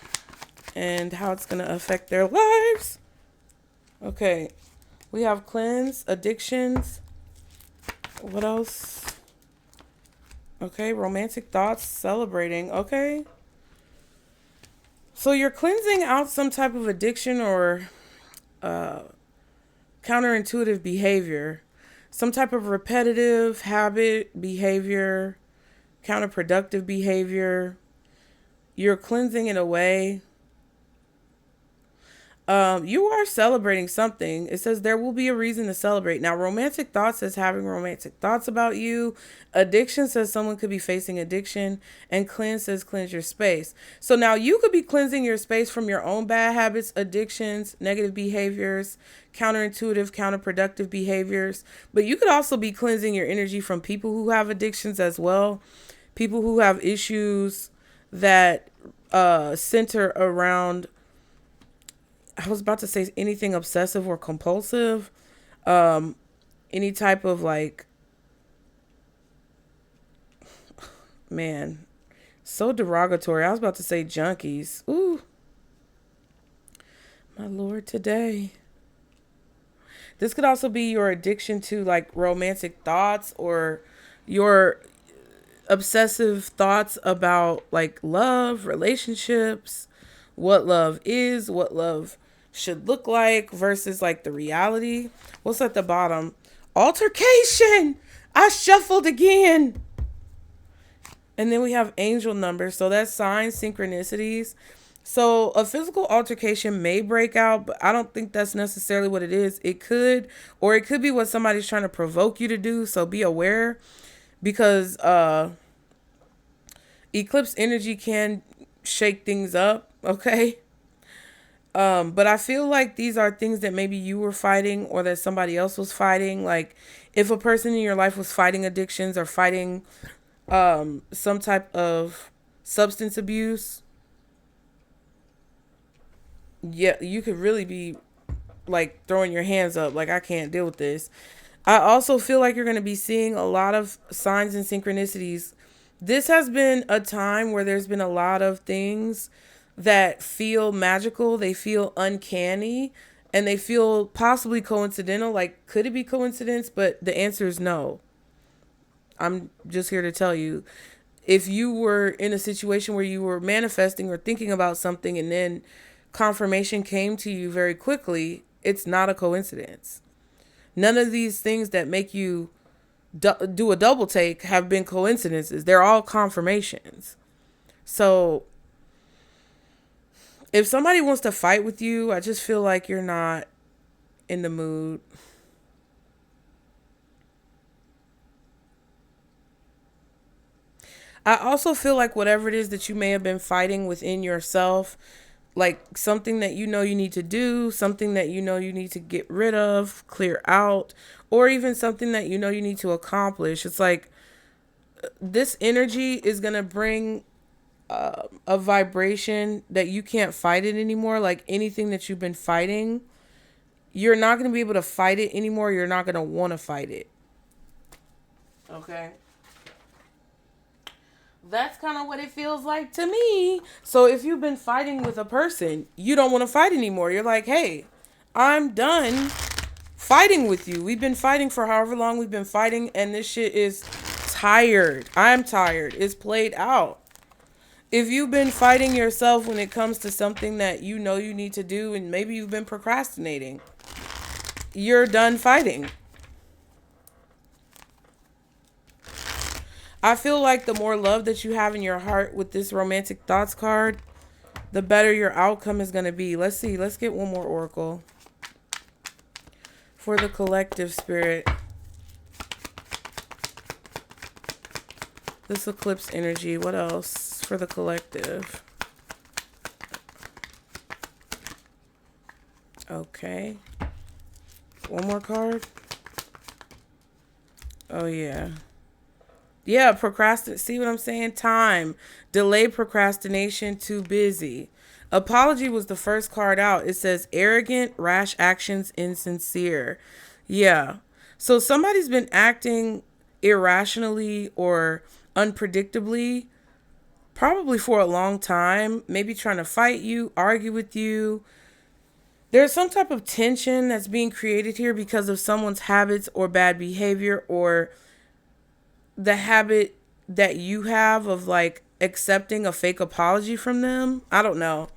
Speaker 1: and how it's going to affect their lives. Okay. We have cleanse, addictions. What else? Okay. Romantic thoughts, celebrating. Okay. So you're cleansing out some type of addiction or counterintuitive behavior, some type of repetitive habit, behavior, counterproductive behavior. You're cleansing it away. You are celebrating something. It says there will be a reason to celebrate. Now, romantic thoughts says having romantic thoughts about you. Addiction says someone could be facing addiction. And cleanse says cleanse your space. So now you could be cleansing your space from your own bad habits, addictions, negative behaviors, counterintuitive, counterproductive behaviors. But you could also be cleansing your energy from people who have addictions as well. People who have issues that center around, I was about to say anything obsessive or compulsive, any type of like, man, so derogatory. I was about to say junkies. Ooh, my Lord, today. This could also be your addiction to like romantic thoughts or your obsessive thoughts about like love, relationships, what love is, what love should look like versus like the reality. What's at the bottom? Altercation. I shuffled again. And then we have angel numbers. So that's signs, synchronicities. So a physical altercation may break out, but I don't think that's necessarily what it is. It could, or it could be what somebody's trying to provoke you to do. So be aware, because eclipse energy can shake things up. Okay. But I feel like these are things that maybe you were fighting or that somebody else was fighting. Like if a person in your life was fighting addictions or fighting some type of substance abuse, yeah, you could really be like throwing your hands up like, I can't deal with this. I also feel like you're going to be seeing a lot of signs and synchronicities. This has been a time where there's been a lot of things that feel magical, they feel uncanny, and they feel possibly coincidental. Like, could it be coincidence? But the answer is no. I'm just here to tell you, if you were in a situation where you were manifesting or thinking about something and then confirmation came to you very quickly, it's not a coincidence. None of these things that make you do a double take have been coincidences. They're all confirmations. So if somebody wants to fight with you, I just feel like you're not in the mood. I also feel like whatever it is that you may have been fighting within yourself, like something that you know you need to do, something that you know you need to get rid of, clear out, or even something that you know you need to accomplish. It's like this energy is going to bring a vibration that you can't fight it anymore. Like anything that you've been fighting, you're not going to be able to fight it anymore. You're not going to want to fight it. Okay. That's kind of what it feels like to me. So if you've been fighting with a person, you don't want to fight anymore. You're like, hey, I'm done fighting with you. We've been fighting for however long we've been fighting, and this shit is tired. I'm tired. It's played out. If you've been fighting yourself when it comes to something that you know you need to do, and maybe you've been procrastinating, you're done fighting. I feel like the more love that you have in your heart with this romantic thoughts card, the better your outcome is going to be. Let's see. Let's get one more oracle for the collective spirit. This eclipse energy. What else for the collective? Okay. One more card. Oh, yeah. Yeah, procrastinate. See what I'm saying? Time. Delay procrastination, too busy. Apology was the first card out. It says arrogant, rash actions, insincere. Yeah. So somebody's been acting irrationally or unpredictably probably for a long time, maybe trying to fight you, argue with you. There's some type of tension that's being created here because of someone's habits or bad behavior, or the habit that you have of like accepting a fake apology from them. I don't know.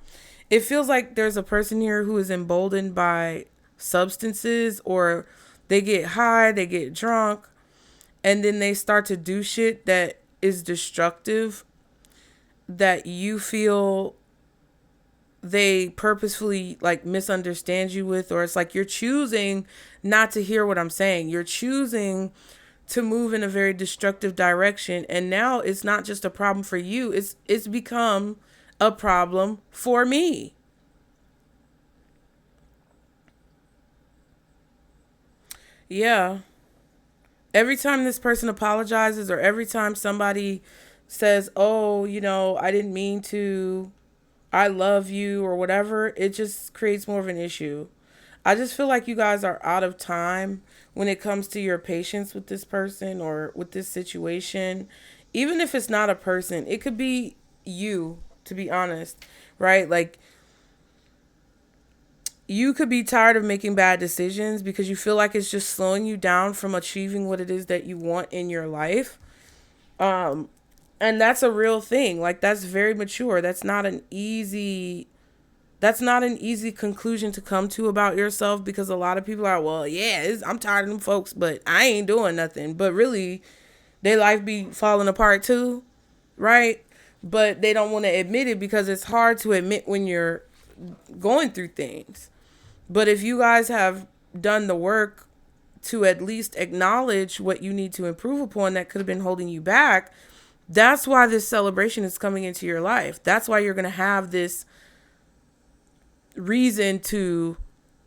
Speaker 1: It feels like there's a person here who is emboldened by substances, or they get high, they get drunk, and then they start to do shit that is destructive, that you feel they purposefully like misunderstand you with, or it's like you're choosing not to hear what I'm saying. You're choosing to move in a very destructive direction, and now it's not just a problem for you, it's become a problem for me. Yeah. Every time this person apologizes, or every time somebody says, "Oh, I didn't mean to, I love you," or whatever, it just creates more of an issue. I just feel like you guys are out of time when it comes to your patience with this person or with this situation. Even if it's not a person, it could be you, to be honest, right? Like, you could be tired of making bad decisions because you feel like it's just slowing you down from achieving what it is that you want in your life. Um, and that's a real thing. Like, that's very mature. That's not an easy conclusion to come to about yourself, because a lot of people are, well, yeah, I'm tired of them folks, but I ain't doing nothing. But really, their life be falling apart too, right? But they don't want to admit it because it's hard to admit when you're going through things. But if you guys have done the work to at least acknowledge what you need to improve upon that could have been holding you back, that's why this celebration is coming into your life. That's why you're going to have this reason to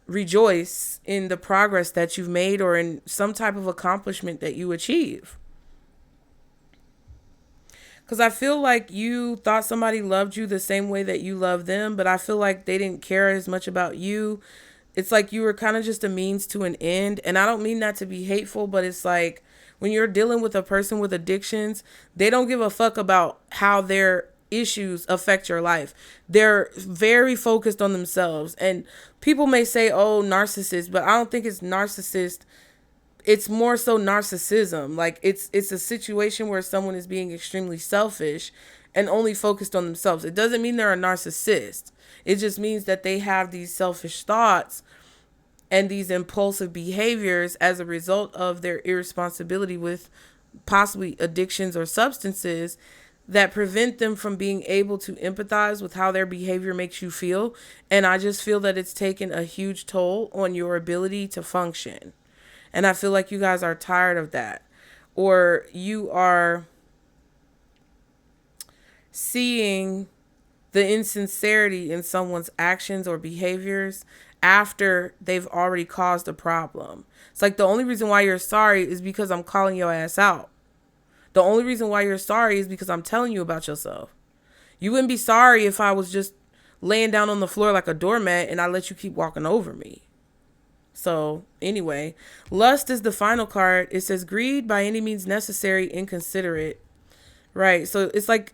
Speaker 1: rejoice in the progress that you've made, or in some type of accomplishment that you achieve. Because I feel like you thought somebody loved you the same way that you love them, but I feel like they didn't care as much about you. It's like you were kind of just a means to an end. And I don't mean that to be hateful, but it's like when you're dealing with a person with addictions, they don't give a fuck about how their issues affect your life. They're very focused on themselves. And people may say, oh, narcissist, but I don't think it's narcissist. It's more so narcissism. Like, it's a situation where someone is being extremely selfish and only focused on themselves. It doesn't mean they're a narcissist. It just means that they have these selfish thoughts and these impulsive behaviors as a result of their irresponsibility with possibly addictions or substances, that prevent them from being able to empathize with how their behavior makes you feel. And I just feel that it's taken a huge toll on your ability to function. And I feel like you guys are tired of that. Or you are seeing the insincerity in someone's actions or behaviors after they've already caused a problem. It's like the only reason why you're sorry is because I'm calling your ass out. The only reason why you're sorry is because I'm telling you about yourself. You wouldn't be sorry if I was just laying down on the floor like a doormat and I let you keep walking over me. So anyway, lust is the final card. It says greed by any means necessary, inconsiderate. Right. So it's like,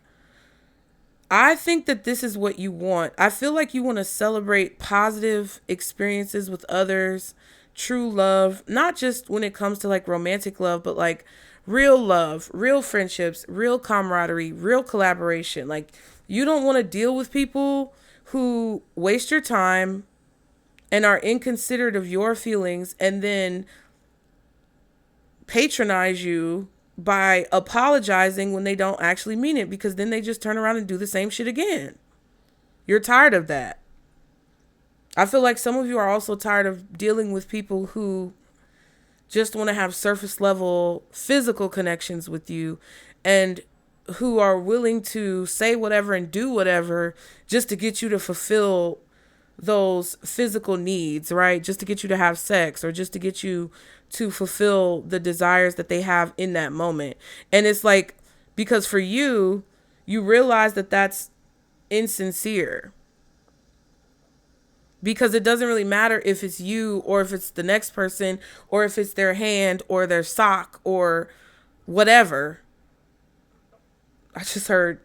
Speaker 1: I think that this is what you want. I feel like you want to celebrate positive experiences with others, true love, not just when it comes to like romantic love, but like real love, real friendships, real camaraderie, real collaboration. Like, you don't want to deal with people who waste your time and are inconsiderate of your feelings and then patronize you by apologizing when they don't actually mean it, because then they just turn around and do the same shit again. You're tired of that. I feel like some of you are also tired of dealing with people who just want to have surface level physical connections with you, and who are willing to say whatever and do whatever just to get you to fulfill those physical needs, right? Just to get you to have sex, or just to get you to fulfill the desires that they have in that moment. And it's like, because for you, you realize that that's insincere, because it doesn't really matter if it's you or if it's the next person or if it's their hand or their sock or whatever. I just heard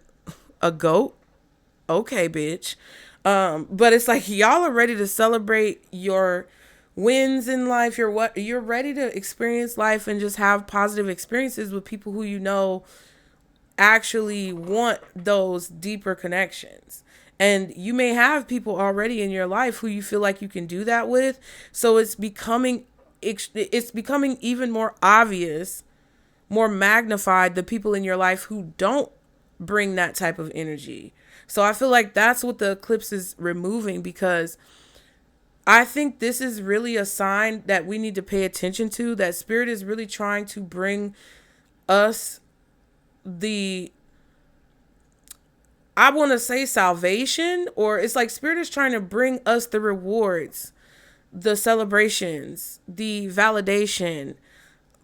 Speaker 1: a goat. Okay, bitch. But it's like, y'all are ready to celebrate your wins in life. You're ready to experience life and just have positive experiences with people who you know actually want those deeper connections. And you may have people already in your life who you feel like you can do that with. So it's becoming even more obvious, more magnified, the people in your life who don't bring that type of energy. So I feel like that's what the eclipse is removing, because I think this is really a sign that we need to pay attention to, that spirit is really trying to bring us I want to say salvation, or it's like spirit is trying to bring us the rewards, the celebrations, the validation,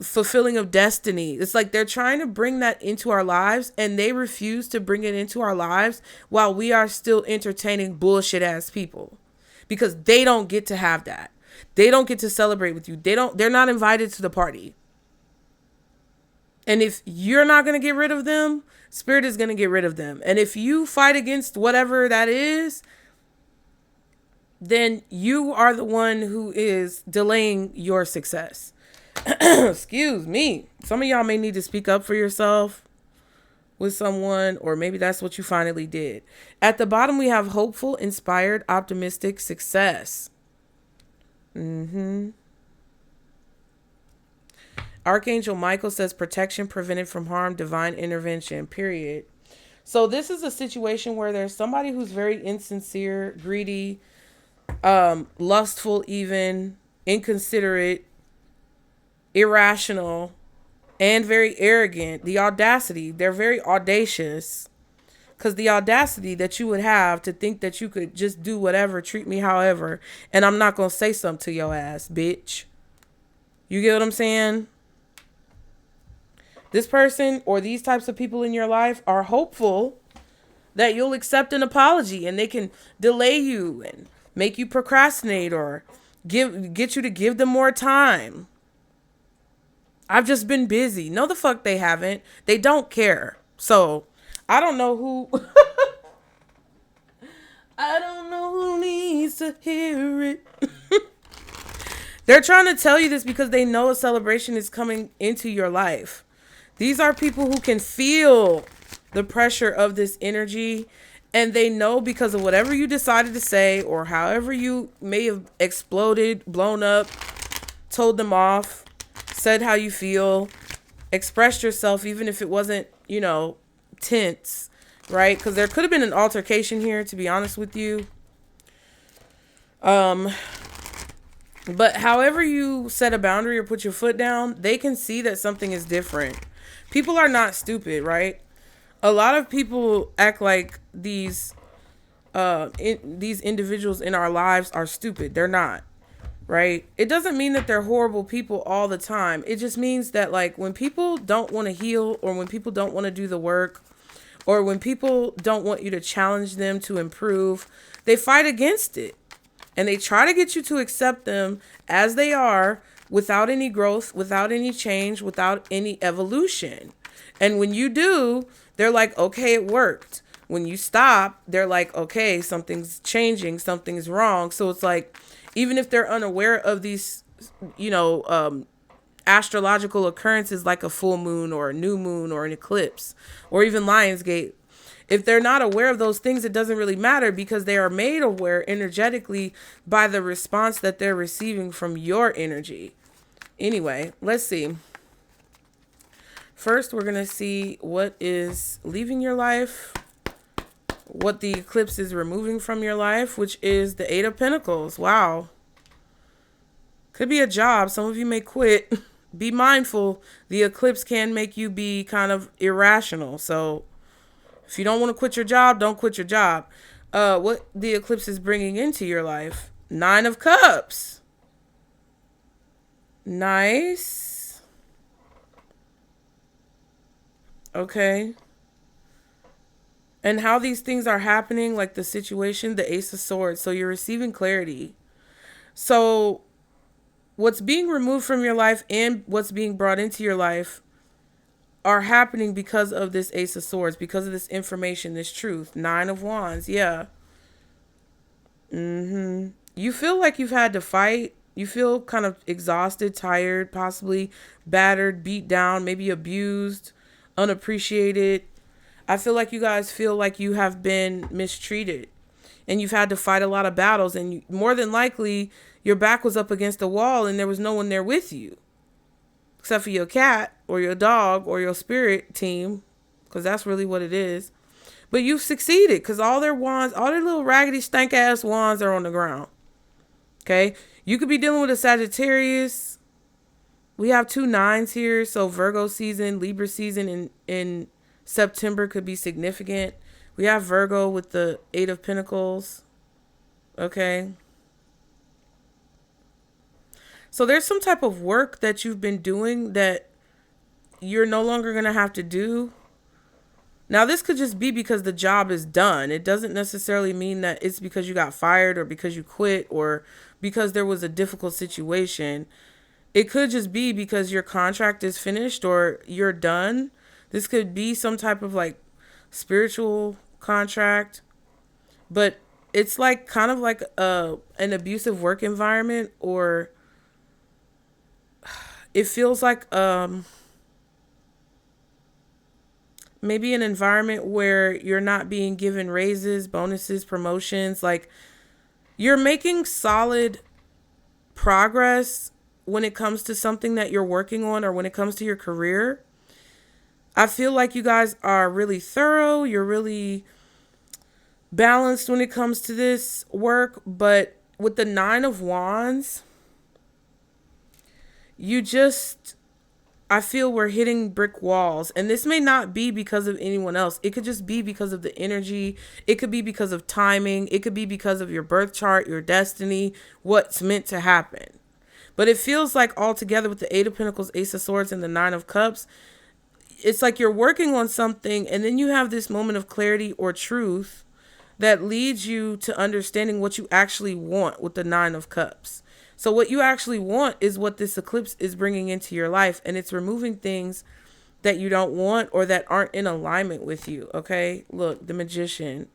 Speaker 1: fulfilling of destiny. It's like they're trying to bring that into our lives, and they refuse to bring it into our lives while we are still entertaining bullshit ass people, because they don't get to have that. They don't get to celebrate with you. They're not invited to the party. And if you're not going to get rid of them, spirit is going to get rid of them. And if you fight against whatever that is, then you are the one who is delaying your success. Excuse me. Some of y'all may need to speak up for yourself with someone, or maybe that's what you finally did. At the bottom, we have hopeful, inspired, optimistic, success. Archangel Michael says protection, prevented from harm, divine intervention, period. So this is a situation where there's somebody who's very insincere, greedy, lustful, even inconsiderate, irrational, and very arrogant. The audacity, they're very audacious, because the audacity that you would have to think that you could just do whatever, treat me however, and I'm not going to say something to your ass, bitch. You get what I'm saying? This person or these types of people in your life are hopeful that you'll accept an apology, and they can delay you and make you procrastinate, or get you to give them more time. I've just been busy. No, the fuck they haven't. They don't care. So I don't know who I don't know who needs to hear it. They're trying to tell you this because they know a celebration is coming into your life. These are people who can feel the pressure of this energy, and they know, because of whatever you decided to say, or however you may have exploded, blown up, told them off, said how you feel, expressed yourself, even if it wasn't, tense, right? Because there could have been an altercation here, to be honest with you. But however you set a boundary or put your foot down, they can see that something is different. People are not stupid, right? A lot of people act like these individuals in our lives are stupid. They're not, right? It doesn't mean that they're horrible people all the time. It just means that, like, when people don't want to heal, or when people don't want to do the work, or when people don't want you to challenge them to improve, they fight against it. And they try to get you to accept them as they are, without any growth, without any change, without any evolution. And when you do, they're like, okay, it worked. When you stop, they're like, okay, something's changing, something's wrong. So it's like, even if they're unaware of these, astrological occurrences like a full moon or a new moon or an eclipse, or even Lionsgate, if they're not aware of those things, it doesn't really matter, because they are made aware energetically by the response that they're receiving from your energy. Anyway, let's see. First, we're going to see what is leaving your life, what the eclipse is removing from your life, which is the Eight of Pentacles. Wow. Could be a job. Some of you may quit. Be mindful. The eclipse can make you be kind of irrational. So if you don't want to quit your job, don't quit your job. what the eclipse is bringing into your life. 9 of Cups. Nice. Okay. And how these things are happening, like the situation, the Ace of Swords. So you're receiving clarity. So what's being removed from your life and what's being brought into your life are happening because of this Ace of Swords, because of this information, this truth. 9 of Wands. Yeah. You feel like you've had to fight. You feel kind of exhausted, tired, possibly battered, beat down, maybe abused, unappreciated. I feel like you guys feel like you have been mistreated and you've had to fight a lot of battles, and more than likely your back was up against the wall and there was no one there with you except for your cat or your dog or your spirit team, because that's really what it is. But you've succeeded because all their wands, all their little raggedy stank ass wands are on the ground. Okay. You could be dealing with a Sagittarius. We have 2 9s here. So Virgo season, Libra season in September could be significant. We have Virgo with the 8 of Pentacles. Okay. So there's some type of work that you've been doing that you're no longer going to have to do. Now, this could just be because the job is done. It doesn't necessarily mean that it's because you got fired or because you quit or because there was a difficult situation. It could just be because your contract is finished or you're done. This could be some type of like spiritual contract, but it's like kind of like an abusive work environment, or it feels like maybe an environment where you're not being given raises, bonuses, promotions. Like you're making solid progress when it comes to something that you're working on or when it comes to your career. I feel like you guys are really thorough. You're really balanced when it comes to this work. But with the 9 of Wands, I feel we're hitting brick walls. And this may not be because of anyone else. It could just be because of the energy. It could be because of timing. It could be because of your birth chart, your destiny, what's meant to happen. But it feels like altogether with the 8 of Pentacles, Ace of Swords, and the 9 of Cups, it's like you're working on something and then you have this moment of clarity or truth that leads you to understanding what you actually want with the 9 of Cups. So what you actually want is what this eclipse is bringing into your life, and it's removing things that you don't want or that aren't in alignment with you. Okay, look, the Magician.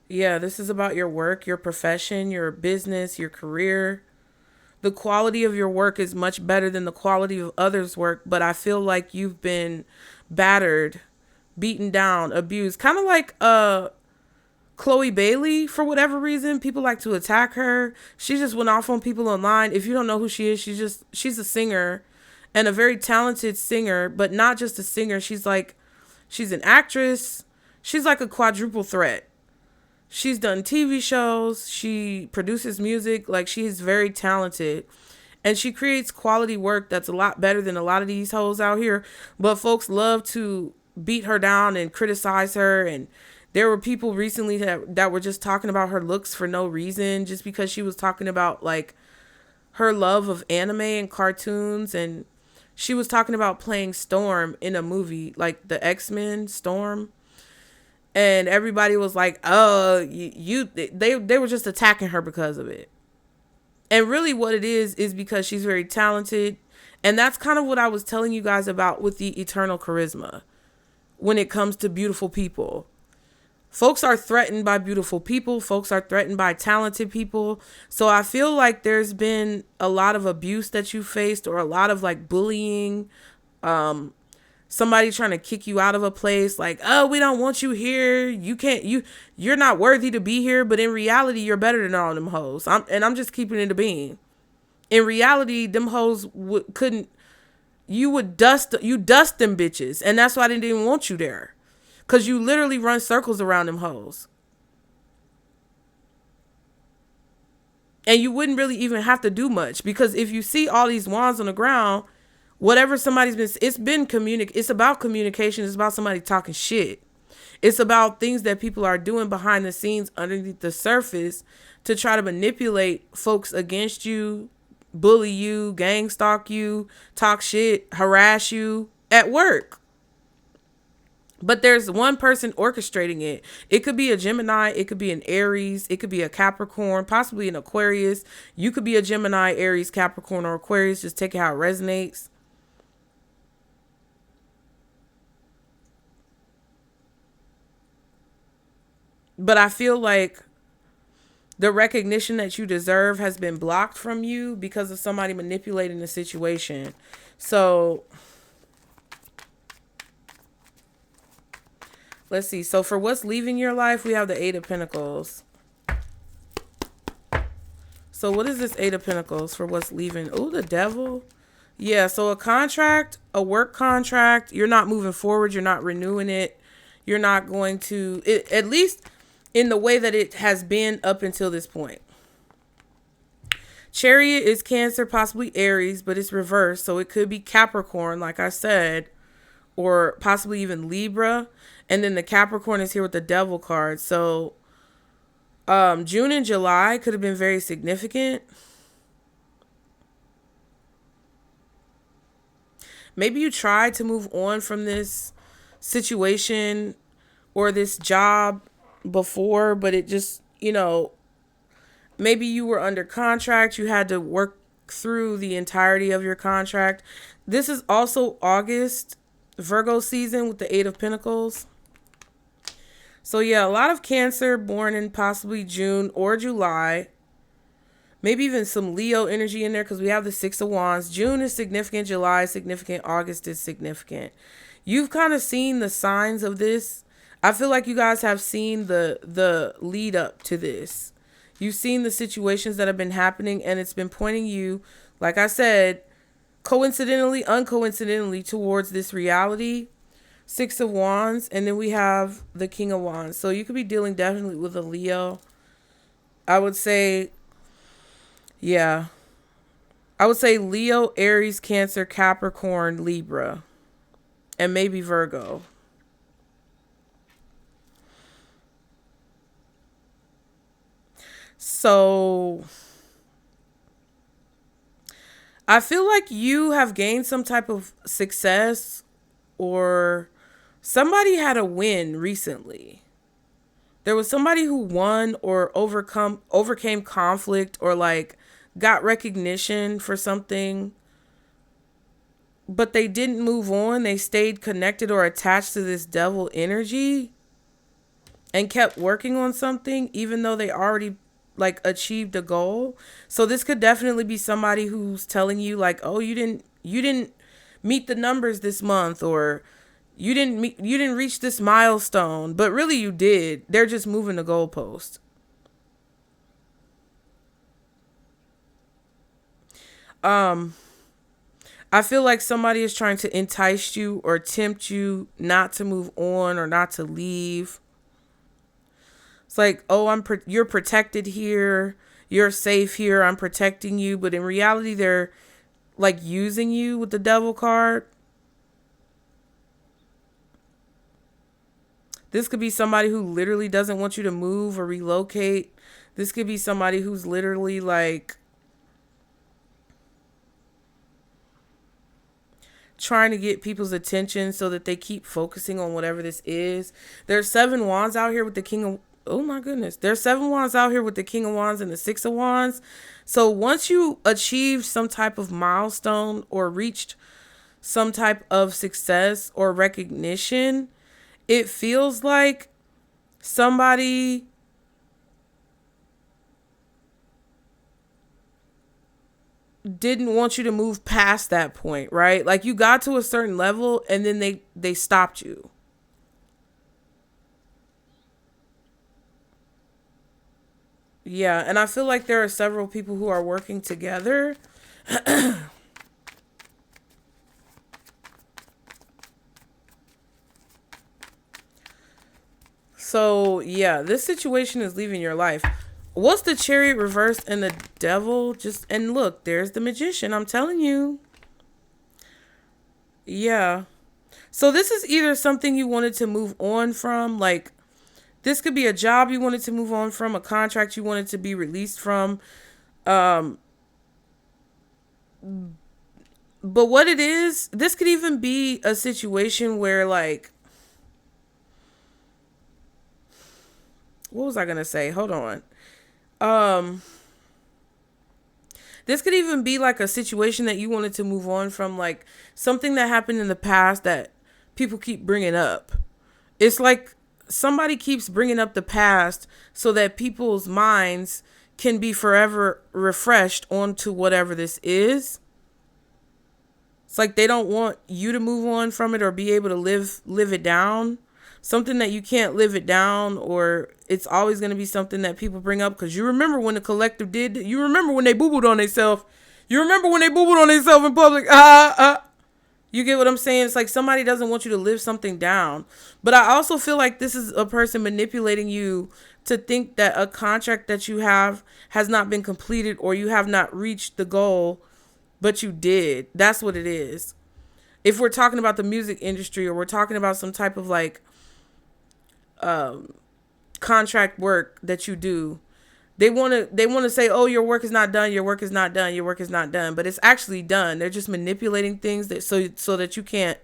Speaker 1: Yeah, this is about your work, your profession, your business, your career. The quality of your work is much better than the quality of others' work, but I feel like you've been battered, beaten down, abused. Kind of like Chloe Bailey, for whatever reason. People like to attack her. She just went off on people online. If you don't know who she is, she's a singer and a very talented singer, but not just a singer. She's an actress. She's like a quadruple threat. She's done TV shows. She produces music. Like, she's very talented. And she creates quality work that's a lot better than a lot of these hoes out here. But folks love to beat her down and criticize her. And there were people recently that were just talking about her looks for no reason, just because she was talking about like her love of anime and cartoons. And she was talking about playing Storm in a movie, like the X-Men Storm. And everybody was like, oh, they were just attacking her because of it. And really what it is because she's very talented. And that's kind of what I was telling you guys about with the eternal charisma when it comes to beautiful people. Folks are threatened by beautiful people. Folks are threatened by talented people. So I feel like there's been a lot of abuse that you faced, or a lot of like bullying, somebody trying to kick you out of a place, like, oh, we don't want you here. You're not worthy to be here. But in reality, you're better than all them hoes. I'm just keeping it a bean. In reality, them hoes you dust them bitches. And that's why they didn't even want you there. Because you literally run circles around them hoes. And you wouldn't really even have to do much. Because if you see all these wands on the ground, whatever it's about communication. It's about somebody talking shit. It's about things that people are doing behind the scenes underneath the surface to try to manipulate folks against you, bully you, gang stalk you, talk shit, harass you at work. But there's one person orchestrating it. It could be a Gemini, it could be an Aries, it could be a Capricorn, possibly an Aquarius. You could be a Gemini, Aries, Capricorn, or Aquarius. Just take it how it resonates. But I feel like the recognition that you deserve has been blocked from you because of somebody manipulating the situation. So let's see. So for what's leaving your life, we have the Eight of Pentacles. So what is this Eight of Pentacles for what's leaving? Oh, the Devil. Yeah, so a contract, a work contract, you're not moving forward. You're not renewing it. You're not going to, at least in the way that it has been up until this point. Chariot is Cancer, possibly Aries, but it's reversed. So it could be Capricorn, like I said, or possibly even Libra. And then the Capricorn is here with the Devil card. So June and July could have been very significant. Maybe you tried to move on from this situation or this job before, but it just, maybe you were under contract. You had to work through the entirety of your contract. This is also August, Virgo season with the Eight of Pentacles. So yeah, a lot of Cancer born in possibly June or July. Maybe even some Leo energy in there because we have the Six of Wands. June is significant. July is significant. August is significant. You've kind of seen the signs of this. I feel like you guys have seen the lead up to this. You've seen the situations that have been happening, and it's been pointing you, like I said, coincidentally, uncoincidentally, towards this reality. Six of Wands, and then we have the King of Wands. So you could be dealing definitely with a Leo. I would say, yeah. I would say Leo, Aries, Cancer, Capricorn, Libra, and maybe Virgo. So I feel like you have gained some type of success, or somebody had a win recently. There was somebody who won or overcame conflict, or like got recognition for something, but they didn't move on. They stayed connected or attached to this devil energy and kept working on something even though they already like achieved a goal. So this could definitely be somebody who's telling you like, oh, you didn't meet the numbers this month, or you didn't reach this milestone, but really you did. They're just moving the goalpost. I feel like somebody is trying to entice you or tempt you not to move on or not to leave. It's like, oh, you're protected here. You're safe here. I'm protecting you. But in reality, they're like using you with the Devil card. This could be somebody who literally doesn't want you to move or relocate. This could be somebody who's literally like trying to get people's attention so that they keep focusing on whatever this is. There's 7 wands out here with the King of... Oh my goodness. There's 7 wands out here with the King of Wands and the 6 of Wands. So once you achieve some type of milestone or reached some type of success or recognition, it feels like somebody didn't want you to move past that point, right? Like you got to a certain level and then they stopped you. Yeah, and I feel like there are several people who are working together. So, yeah, this situation is leaving your life. What's the Chariot reversed and the Devil? And look, there's the Magician. I'm telling you. Yeah. So this is either something you wanted to move on from, like this could be a job you wanted to move on from, a contract you wanted to be released from. Um, but what it is, this could even be a situation where like, what was I going to say? Hold on. Um, this could even be like a situation that you wanted to move on from, like something that happened in the past that people keep bringing up. It's like somebody keeps bringing up the past so that people's minds can be forever refreshed onto whatever this is. It's like they don't want you to move on from it or be able to live it down. Something that you can't live it down, or it's always going to be something that people bring up because you remember when the collective did. You remember when they boo-booed on themselves. You remember when they boo-booed on themselves in public. You get what I'm saying? It's like somebody doesn't want you to live something down. But I also feel like this is a person manipulating you to think that a contract that you have has not been completed or you have not reached the goal, but you did. That's what it is. If we're talking about the music industry or we're talking about some type of like contract work that you do, they want to say, oh, your work is not done, your work is not done, your work is not done, but it's actually done. They're just manipulating things that so that you can't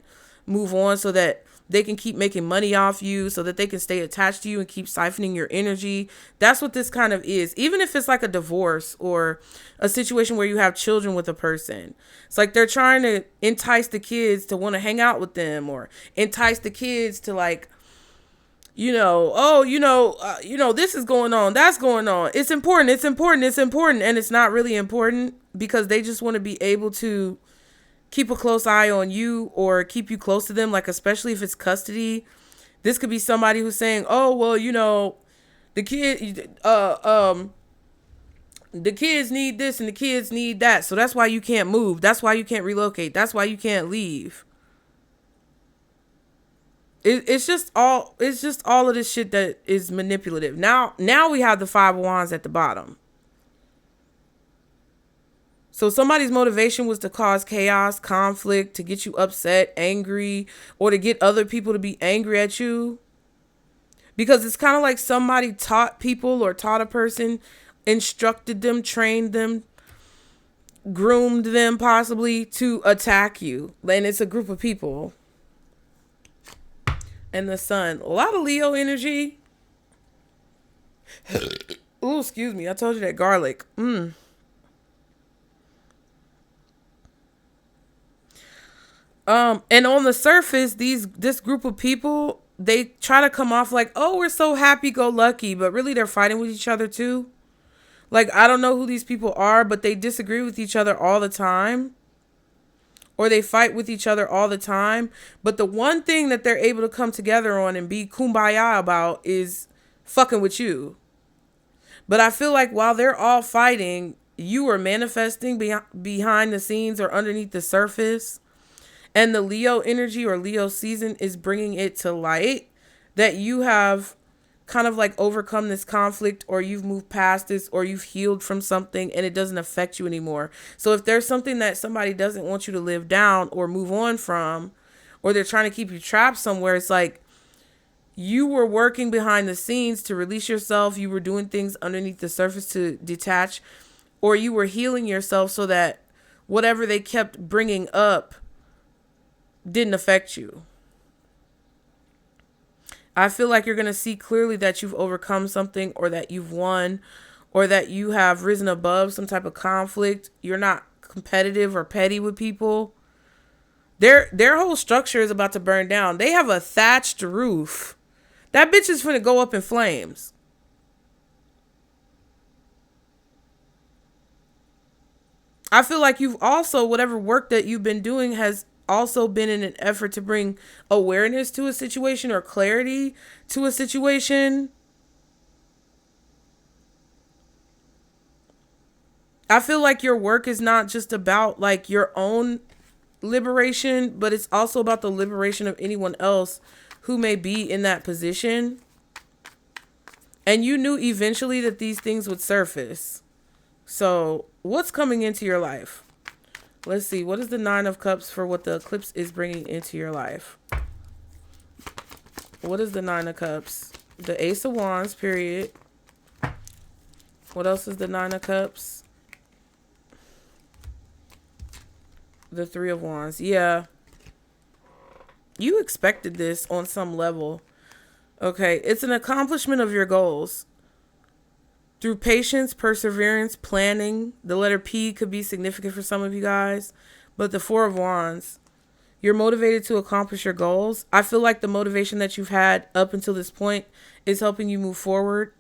Speaker 1: move on, so that they can keep making money off you, so that they can stay attached to you and keep siphoning your energy. That's what this kind of is. Even if it's like a divorce or a situation where you have children with a person, it's like they're trying to entice the kids to want to hang out with them, or entice the kids to like, this is going on, that's going on. It's important. And it's not really important because they just want to be able to keep a close eye on you or keep you close to them. Like, especially if it's custody, this could be somebody who's saying, oh, well, the kids need this and the kids need that. So that's why you can't move. That's why you can't relocate. That's why you can't leave. It's just all of this shit that is manipulative. Now we have the 5 of Wands at the bottom. So somebody's motivation was to cause chaos, conflict, to get you upset, angry, or to get other people to be angry at you. Because it's kind of like somebody taught people or taught a person, instructed them, trained them, groomed them possibly to attack you. And it's a group of people. And the sun. A lot of Leo energy. Ooh, excuse me. I told you that garlic. And on the surface, this group of people, they try to come off like, oh, we're so happy-go-lucky, but really they're fighting with each other too. Like, I don't know who these people are, but they disagree with each other all the time. Or they fight with each other all the time. But the one thing that they're able to come together on and be kumbaya about is fucking with you. But I feel like while they're all fighting, you are manifesting behind the scenes or underneath the surface. And the Leo energy or Leo season is bringing it to light that you have kind of like overcome this conflict, or you've moved past this, or you've healed from something and it doesn't affect you anymore. So if there's something that somebody doesn't want you to live down or move on from, or they're trying to keep you trapped somewhere, it's like you were working behind the scenes to release yourself. You were doing things underneath the surface to detach, or you were healing yourself so that whatever they kept bringing up didn't affect you. I feel like you're going to see clearly that you've overcome something, or that you've won, or that you have risen above some type of conflict. You're not competitive or petty with people. Their whole structure is about to burn down. They have a thatched roof. That bitch is finna go up in flames. I feel like you've also, whatever work that you've been doing has also been in an effort to bring awareness to a situation or clarity to a situation. I feel like your work is not just about like your own liberation, but it's also about the liberation of anyone else who may be in that position. And you knew eventually that these things would surface. So what's coming into your life? Let's see. What is the 9 of Cups for what the eclipse is bringing into your life? What is the Nine of Cups? The Ace of Wands, period. What else is the Nine of Cups? The Three of Wands. Yeah. You expected this on some level. Okay. It's an accomplishment of your goals. Through patience, perseverance, planning. The letter P could be significant for some of you guys. But the Four of Wands. You're motivated to accomplish your goals. I feel like the motivation that you've had up until this point is helping you move forward.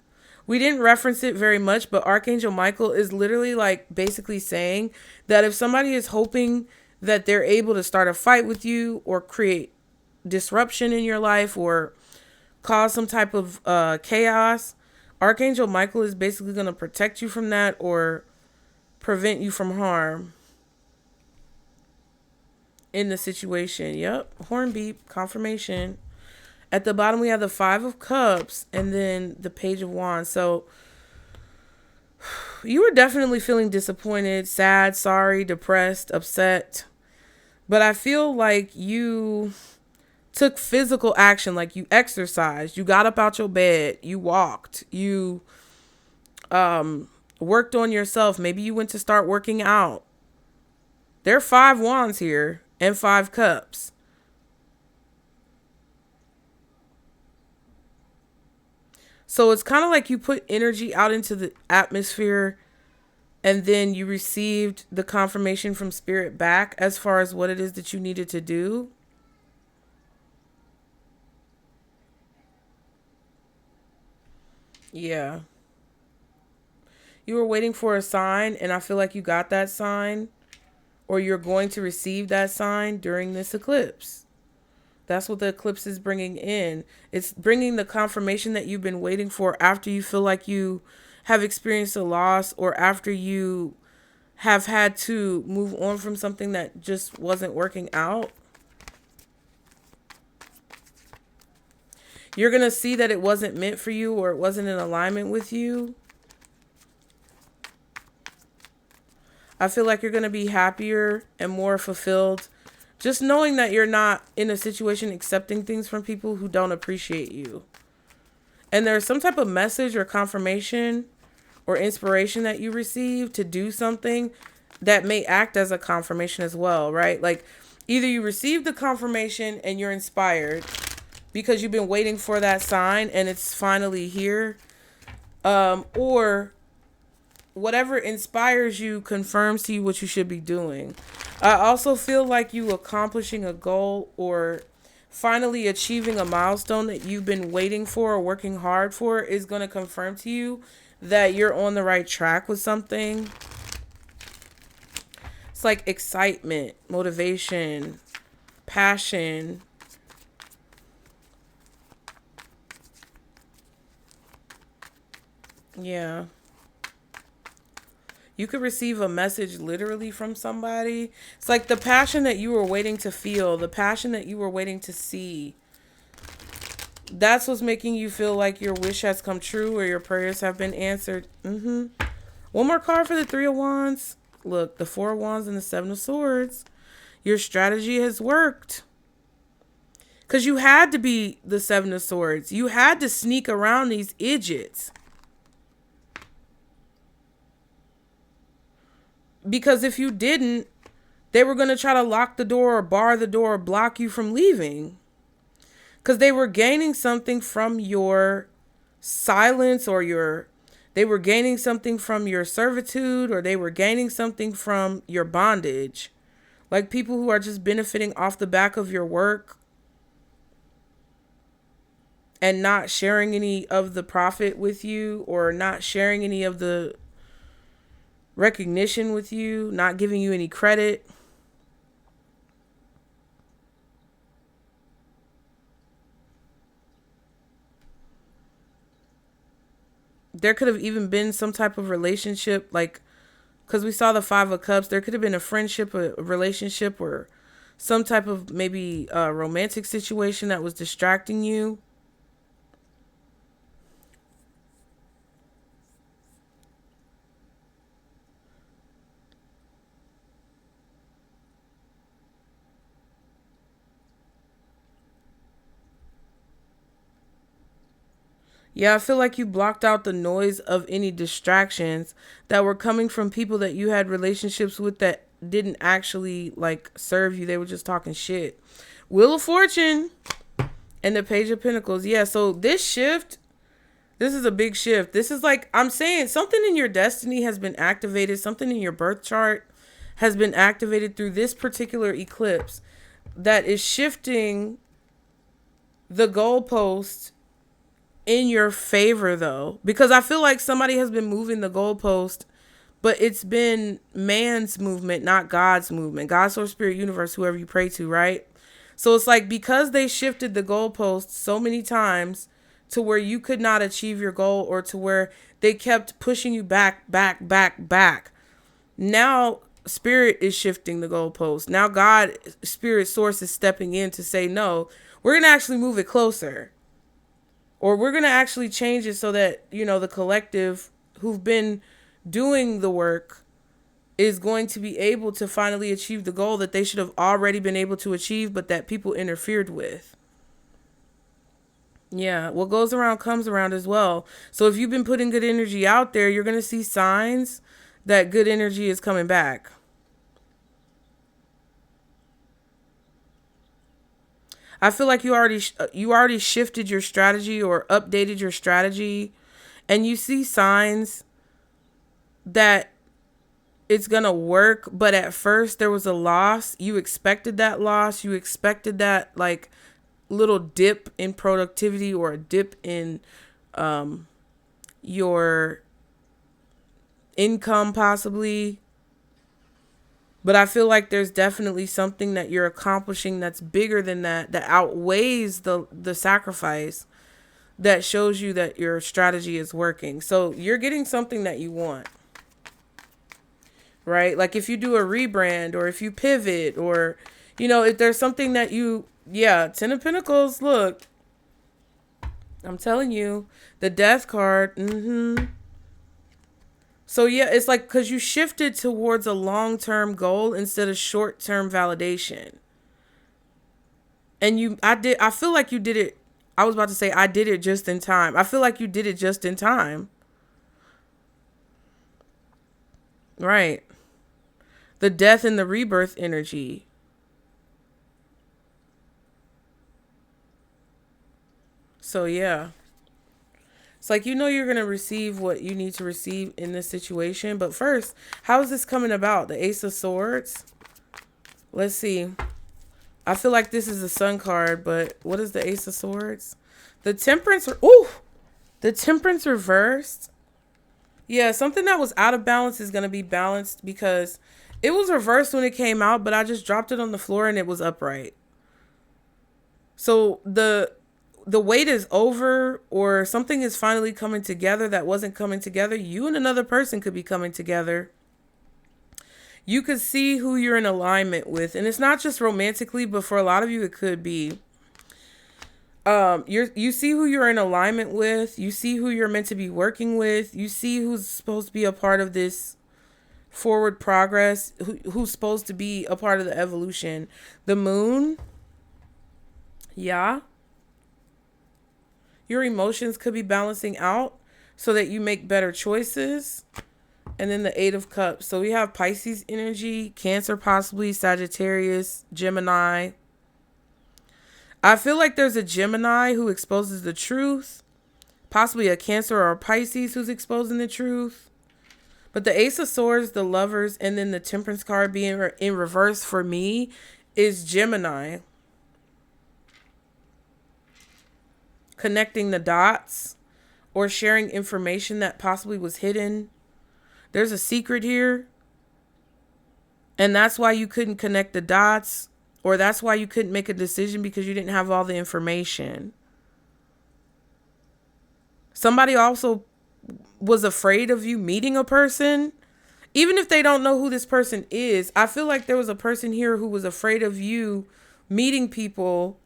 Speaker 1: We didn't reference it very much, but Archangel Michael is literally like basically saying that if somebody is hoping that they're able to start a fight with you or create disruption in your life or cause some type of chaos, Archangel Michael is basically going to protect you from that or prevent you from harm in the situation. Yep. Horn beep. Confirmation. At the bottom, we have the Five of Cups and then the Page of Wands. So you were definitely feeling disappointed, sad, sorry, depressed, upset. But I feel like you took physical action, like you exercised, you got up out your bed, you walked, you worked on yourself. Maybe you went to start working out. There are 5 wands here and 5 cups. So it's kind of like you put energy out into the atmosphere and then you received the confirmation from spirit back as far as what it is that you needed to do. Yeah. You were waiting for a sign and I feel like you got that sign or you're going to receive that sign during this eclipse. That's what the eclipse is bringing in. It's bringing the confirmation that you've been waiting for after you feel like you have experienced a loss or after you have had to move on from something that just wasn't working out. You're going to see that it wasn't meant for you or it wasn't in alignment with you. I feel like you're going to be happier and more fulfilled just knowing that you're not in a situation accepting things from people who don't appreciate you. And there's some type of message or confirmation or inspiration that you receive to do something that may act as a confirmation as well, right? Like either you receive the confirmation and you're inspired because you've been waiting for that sign and it's finally here, or whatever inspires you confirms to you what you should be doing. I also feel like you accomplishing a goal or finally achieving a milestone that you've been waiting for or working hard for is going to confirm to you that you're on the right track with something. It's like excitement, motivation, passion. Yeah. You could receive a message literally from somebody. It's like the passion that you were waiting to feel, the passion that you were waiting to see. That's what's making you feel like your wish has come true or your prayers have been answered. One more card for the Three of Wands. Look, the Four of Wands and the Seven of Swords. Your strategy has worked. Because you had to be the Seven of Swords. You had to sneak around these idiots. Because if you didn't, they were going to try to lock the door or bar the door or block you from leaving. Because they were gaining something from your silence or they were gaining something from your servitude or they were gaining something from your bondage. Like people who are just benefiting off the back of your work and not sharing any of the profit with you or not sharing any of the recognition with you, not giving you any credit. There could have even been some type of relationship, like, because we saw the Five of Cups, there could have been a friendship, a relationship, or some type of maybe romantic situation that was distracting you. Yeah, I feel like you blocked out the noise of any distractions that were coming from people that you had relationships with that didn't actually like serve you. They were just talking shit. Wheel of Fortune and the Page of Pentacles. Yeah, so this shift, this is a big shift. This is like, I'm saying something in your destiny has been activated. Something in your birth chart has been activated through this particular eclipse that is shifting the goalpost in your favor, though, because I feel like somebody has been moving the goalpost, but it's been man's movement, not God's movement. God, source, spirit, universe, whoever you pray to, right? So it's like, because they shifted the goalposts so many times to where you could not achieve your goal, or to where they kept pushing you back, back, back, back. Now spirit is shifting the goalpost. Now God, spirit source, is stepping in to say, no, we're going to actually move it closer. Or we're going to actually change it so that, you know, the collective who've been doing the work is going to be able to finally achieve the goal that they should have already been able to achieve, but that people interfered with. Yeah, what goes around comes around as well. So if you've been putting good energy out there, you're going to see signs that good energy is coming back. I feel like you already shifted your strategy or updated your strategy, and you see signs that it's going to work, but at first there was a loss. You expected that loss. You expected that like little dip in productivity, or a dip in your income possibly. But I feel like there's definitely something that you're accomplishing that's bigger than that, that outweighs the sacrifice, that shows you that your strategy is working. So you're getting something that you want, right? Like if you do a rebrand, or if you pivot, or, you know, if there's something that you, yeah, Ten of Pentacles, look, I'm telling you, the Death card, So yeah, it's like, because you shifted towards a long-term goal instead of short-term validation. And I feel like you did it. I was about to say, I did it just in time. I feel like you did it just in time. Right. The death and the rebirth energy. So yeah. It's like, you know, you're going to receive what you need to receive in this situation. But first, how is this coming about? The Ace of Swords. Let's see. I feel like this is a Sun card, but what is the Ace of Swords? The Temperance. Ooh! The Temperance reversed. Yeah, something that was out of balance is going to be balanced, because it was reversed when it came out, but I just dropped it on the floor and it was upright. So the wait is over, or something is finally coming together that wasn't coming together. You and another person could be coming together. You could see who you're in alignment with. And it's not just romantically, but for a lot of you, it could be. You see who you're in alignment with. You see who you're meant to be working with. You see who's supposed to be a part of this forward progress, who's supposed to be a part of the evolution. The Moon. Yeah. Your emotions could be balancing out so that you make better choices. And then the Eight of Cups. So we have Pisces energy, Cancer possibly, Sagittarius, Gemini. I feel like there's a Gemini who exposes the truth. Possibly a Cancer or a Pisces who's exposing the truth. But the Ace of Swords, the Lovers, and then the Temperance card being in reverse for me is Gemini. Connecting the dots, or sharing information that possibly was hidden. There's a secret here. And that's why you couldn't connect the dots, or that's why you couldn't make a decision, because you didn't have all the information. Somebody also was afraid of you meeting a person. Even if they don't know who this person is, I feel like there was a person here who was afraid of you meeting people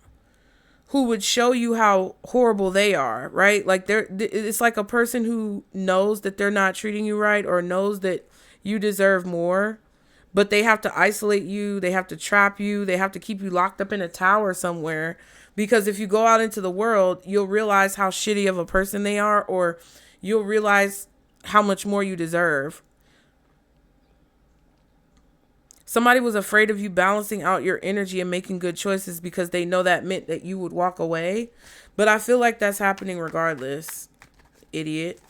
Speaker 1: who would show you how horrible they are, right? Like it's like a person who knows that they're not treating you right, or knows that you deserve more, but they have to isolate you. They have to trap you. They have to keep you locked up in a tower somewhere Because if you go out into the world, you'll realize how shitty of a person they are, or you'll realize how much more you deserve. Somebody was afraid of you balancing out your energy and making good choices because they know that meant that you would walk away. But I feel like that's happening regardless. Idiot.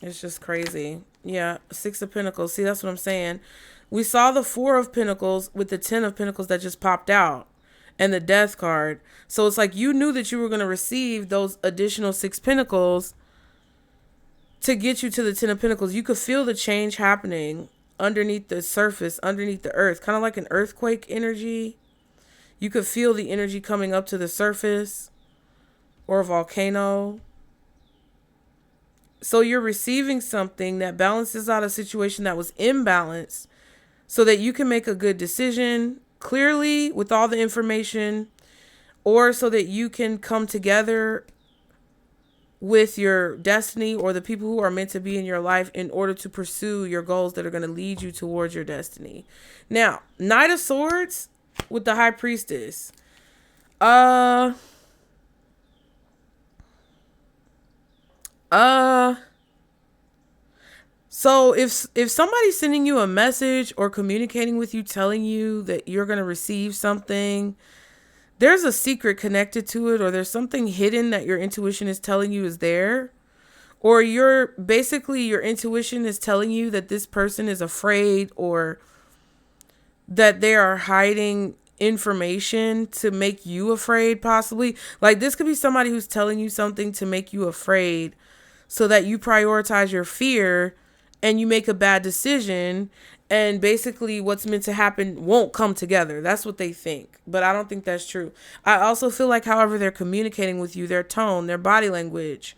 Speaker 1: It's just crazy. Yeah, Six of Pentacles. See, that's what I'm saying. We saw the Four of Pentacles with the Ten of Pentacles that just popped out. And the Death card. So it's like you knew that you were going to receive those additional Six Pentacles to get you to the Ten of Pentacles. You could feel the change happening underneath the surface, underneath the earth. Kind of like an earthquake energy. You could feel the energy coming up to the surface. Or a volcano. So you're receiving something that balances out a situation that was imbalanced so that you can make a good decision clearly with all the information, or so that you can come together with your destiny or the people who are meant to be in your life in order to pursue your goals that are going to lead you towards your destiny. Now, Knight of Swords with the High Priestess. So if somebody's sending you a message or communicating with you, telling you that you're going to receive something, there's a secret connected to it, or there's something hidden that your intuition is telling you is there, or your intuition is telling you that this person is afraid, or that they are hiding information to make you afraid, possibly. Like, this could be somebody who's telling you something to make you afraid so that you prioritize your fear and you make a bad decision, and basically what's meant to happen won't come together. That's what they think. But I don't think that's true. I also feel like however they're communicating with you, their tone, their body language,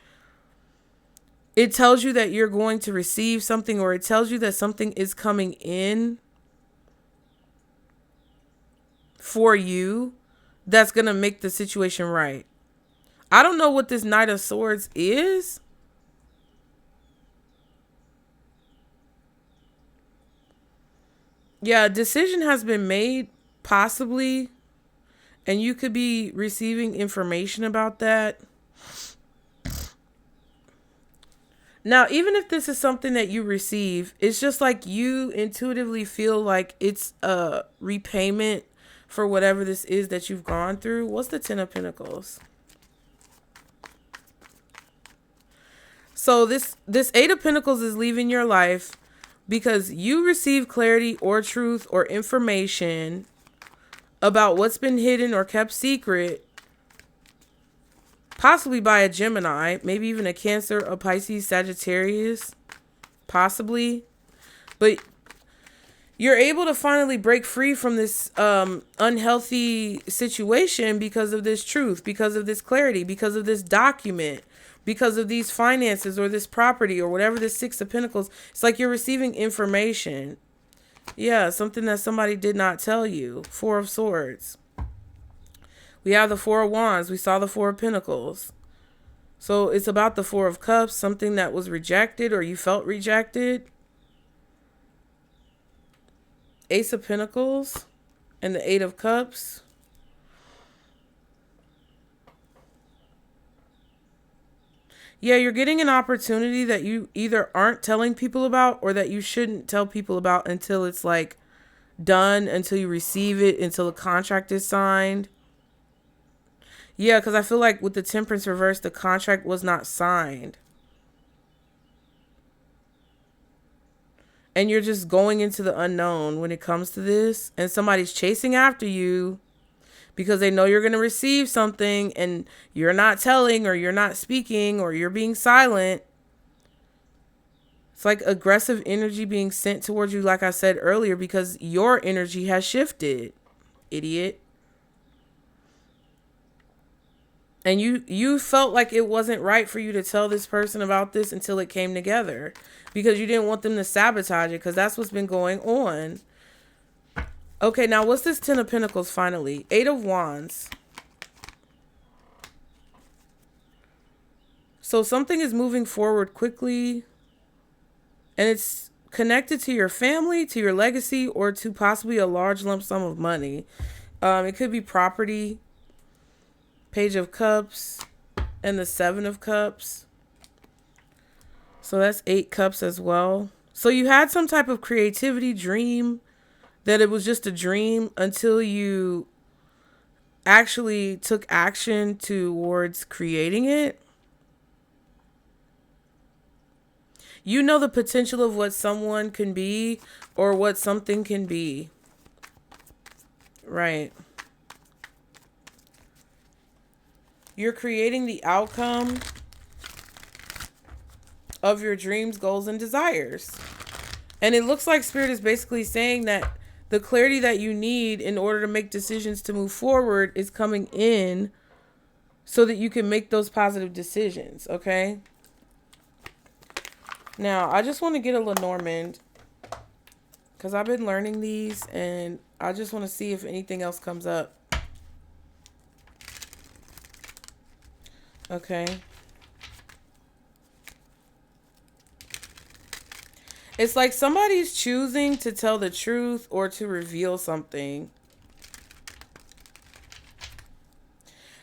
Speaker 1: it tells you that you're going to receive something, or it tells you that something is coming in for you that's going to make the situation right. I don't know what this Knight of Swords is. Yeah, a decision has been made, possibly, and you could be receiving information about that. Now, even if this is something that you receive, it's just like you intuitively feel like it's a repayment for whatever this is that you've gone through. What's the Ten of Pentacles? So this Eight of Pentacles is leaving your life because you receive clarity or truth or information about what's been hidden or kept secret, possibly by a Gemini, maybe even a Cancer, a Pisces, Sagittarius, possibly. But you're able to finally break free from this unhealthy situation because of this truth, because of this clarity, because of this document, because of these finances or this property or whatever this Six of Pentacles. It's like you're receiving information. Yeah, something that somebody did not tell you. Four of Swords. We have the Four of Wands. We saw the Four of Pentacles. So it's about the Four of Cups, something that was rejected or you felt rejected. Ace of Pentacles and the Eight of Cups. Yeah, you're getting an opportunity that you either aren't telling people about or that you shouldn't tell people about until it's like done, until you receive it, until the contract is signed. Yeah, because I feel like with the Temperance reverse, the contract was not signed. And you're just going into the unknown when it comes to this. And somebody's chasing after you because they know you're going to receive something and you're not telling, or you're not speaking, or you're being silent. It's like aggressive energy being sent towards you, like I said earlier, because your energy has shifted, idiot. And you felt like it wasn't right for you to tell this person about this until it came together, because you didn't want them to sabotage it, because that's what's been going on. Okay, now what's this Ten of Pentacles finally? Eight of Wands. So something is moving forward quickly, and it's connected to your family, to your legacy, or to possibly a large lump sum of money. It could be property, Page of Cups, and the Seven of Cups. So that's 8 cups as well. So you had some type of creativity dream that it was just a dream until you actually took action towards creating it. You know the potential of what someone can be or what something can be. Right. You're creating the outcome of your dreams, goals, and desires. And it looks like Spirit is basically saying that the clarity that you need in order to make decisions to move forward is coming in so that you can make those positive decisions, okay? Now, I just want to get a Lenormand because I've been learning these and I just want to see if anything else comes up. Okay. It's like somebody's choosing to tell the truth or to reveal something.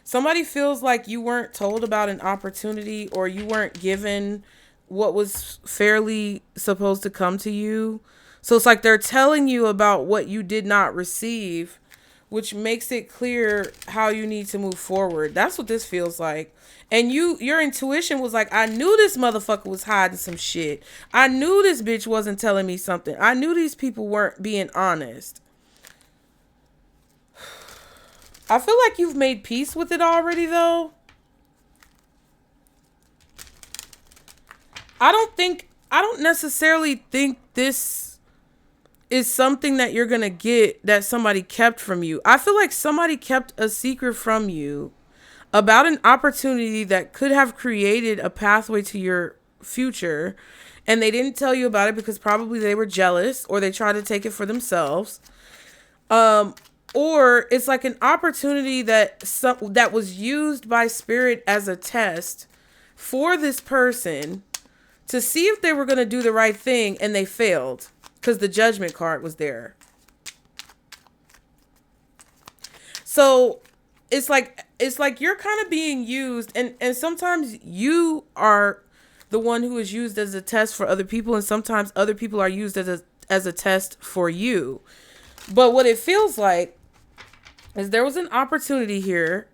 Speaker 1: Somebody feels like you weren't told about an opportunity or you weren't given what was fairly supposed to come to you. So it's like they're telling you about what you did not receive, which makes it clear how you need to move forward. That's what this feels like. And your intuition was like, I knew this motherfucker was hiding some shit. I knew this bitch wasn't telling me something. I knew these people weren't being honest. I feel like you've made peace with it already, though. I don't necessarily think this is something that you're going to get that somebody kept from you. I feel like somebody kept a secret from you about an opportunity that could have created a pathway to your future. And they didn't tell you about it because probably they were jealous or they tried to take it for themselves. Or it's like an opportunity that was used by Spirit as a test for this person to see if they were going to do the right thing, and they failed because the Judgment card was there. So it's like you're kind of being used, and sometimes you are the one who is used as a test for other people, and sometimes other people are used as a test for you. But what it feels like is there was an opportunity here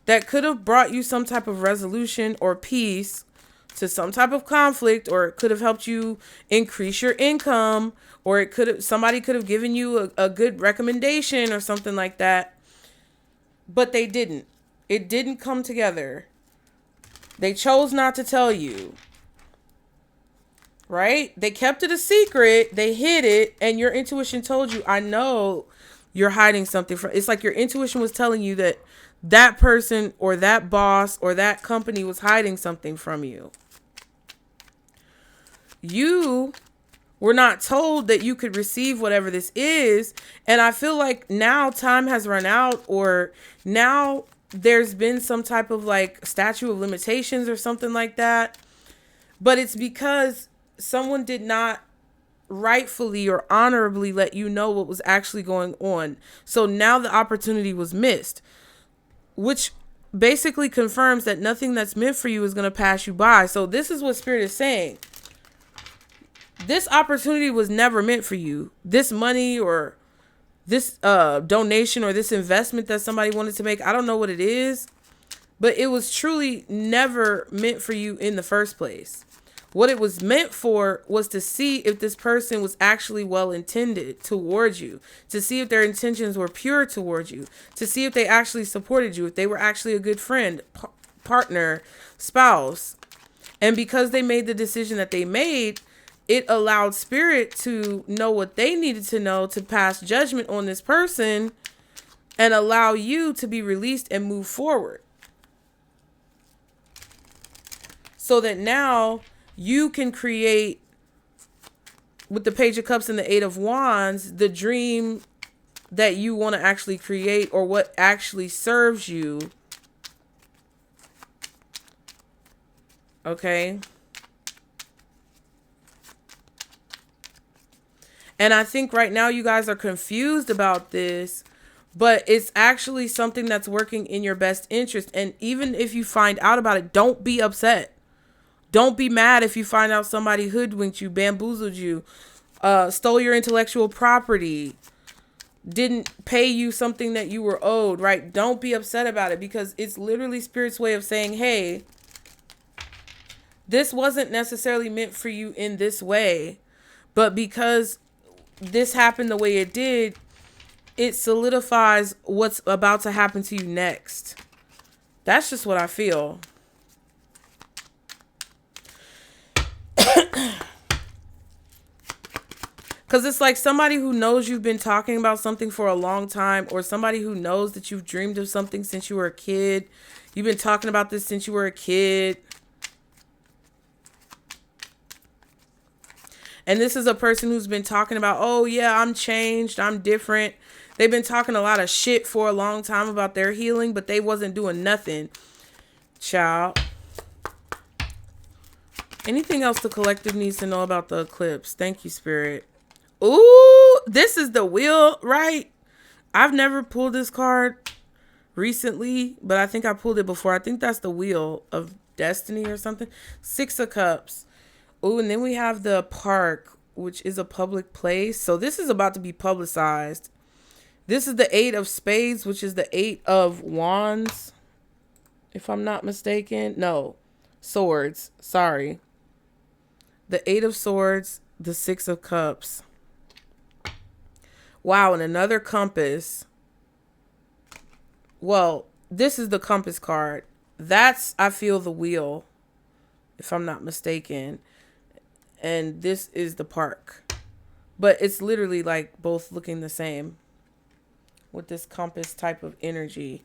Speaker 1: that could have brought you some type of resolution or peace to some type of conflict, or it could have helped you increase your income, or somebody could have given you a good recommendation or something like that. But they didn't. It didn't come together. They chose not to tell you. Right? They kept it a secret. They hid it. And your intuition told you, I know you're hiding something from. It's like your intuition was telling you that that person or that boss or that company was hiding something from you. You were not told that you could receive whatever this is. And I feel like now time has run out, or now there's been some type of like statute of limitations or something like that. But it's because someone did not rightfully or honorably let you know what was actually going on. So now the opportunity was missed, which basically confirms that nothing that's meant for you is going to pass you by. So this is what Spirit is saying. This opportunity was never meant for you. This money or this donation or this investment that somebody wanted to make, I don't know what it is, but it was truly never meant for you in the first place. What it was meant for was to see if this person was actually well intended towards you, to see if their intentions were pure towards you, to see if they actually supported you, if they were actually a good friend, partner, spouse. And because they made the decision that they made, it allowed Spirit to know what they needed to know to pass judgment on this person and allow you to be released and move forward. So that now you can create, with the Page of Cups and the Eight of Wands, the dream that you want to actually create, or what actually serves you. Okay. And I think right now you guys are confused about this, but it's actually something that's working in your best interest. And even if you find out about it, don't be upset. Don't be mad if you find out somebody hoodwinked you, bamboozled you, stole your intellectual property, didn't pay you something that you were owed, right? Don't be upset about it, because it's literally Spirit's way of saying, hey, this wasn't necessarily meant for you in this way, but because this happened the way it did, it solidifies what's about to happen to you next. That's just what I feel. Because it's like somebody who knows you've been talking about something for a long time, or somebody who knows that you've dreamed of something since you were a kid. You've been talking about this since you were a kid. And this is a person who's been talking about, oh yeah, I'm changed, I'm different. They've been talking a lot of shit for a long time about their healing, but they wasn't doing nothing. Child. Anything else the collective needs to know about the eclipse? Thank you, Spirit. Ooh, this is the wheel, right? I've never pulled this card recently, but I think I pulled it before. I think that's the wheel of destiny or something. 6 of Cups. Ooh, and then we have the park, which is a public place. So this is about to be publicized. This is the 8 of Spades, which is the 8 of Wands, if I'm not mistaken. No, Swords. Sorry. The 8 of Swords, the 6 of Cups. Wow, and another compass. Well, this is the compass card. That's, I feel, the wheel, if I'm not mistaken. And this is the park. But it's literally like both looking the same with this compass type of energy.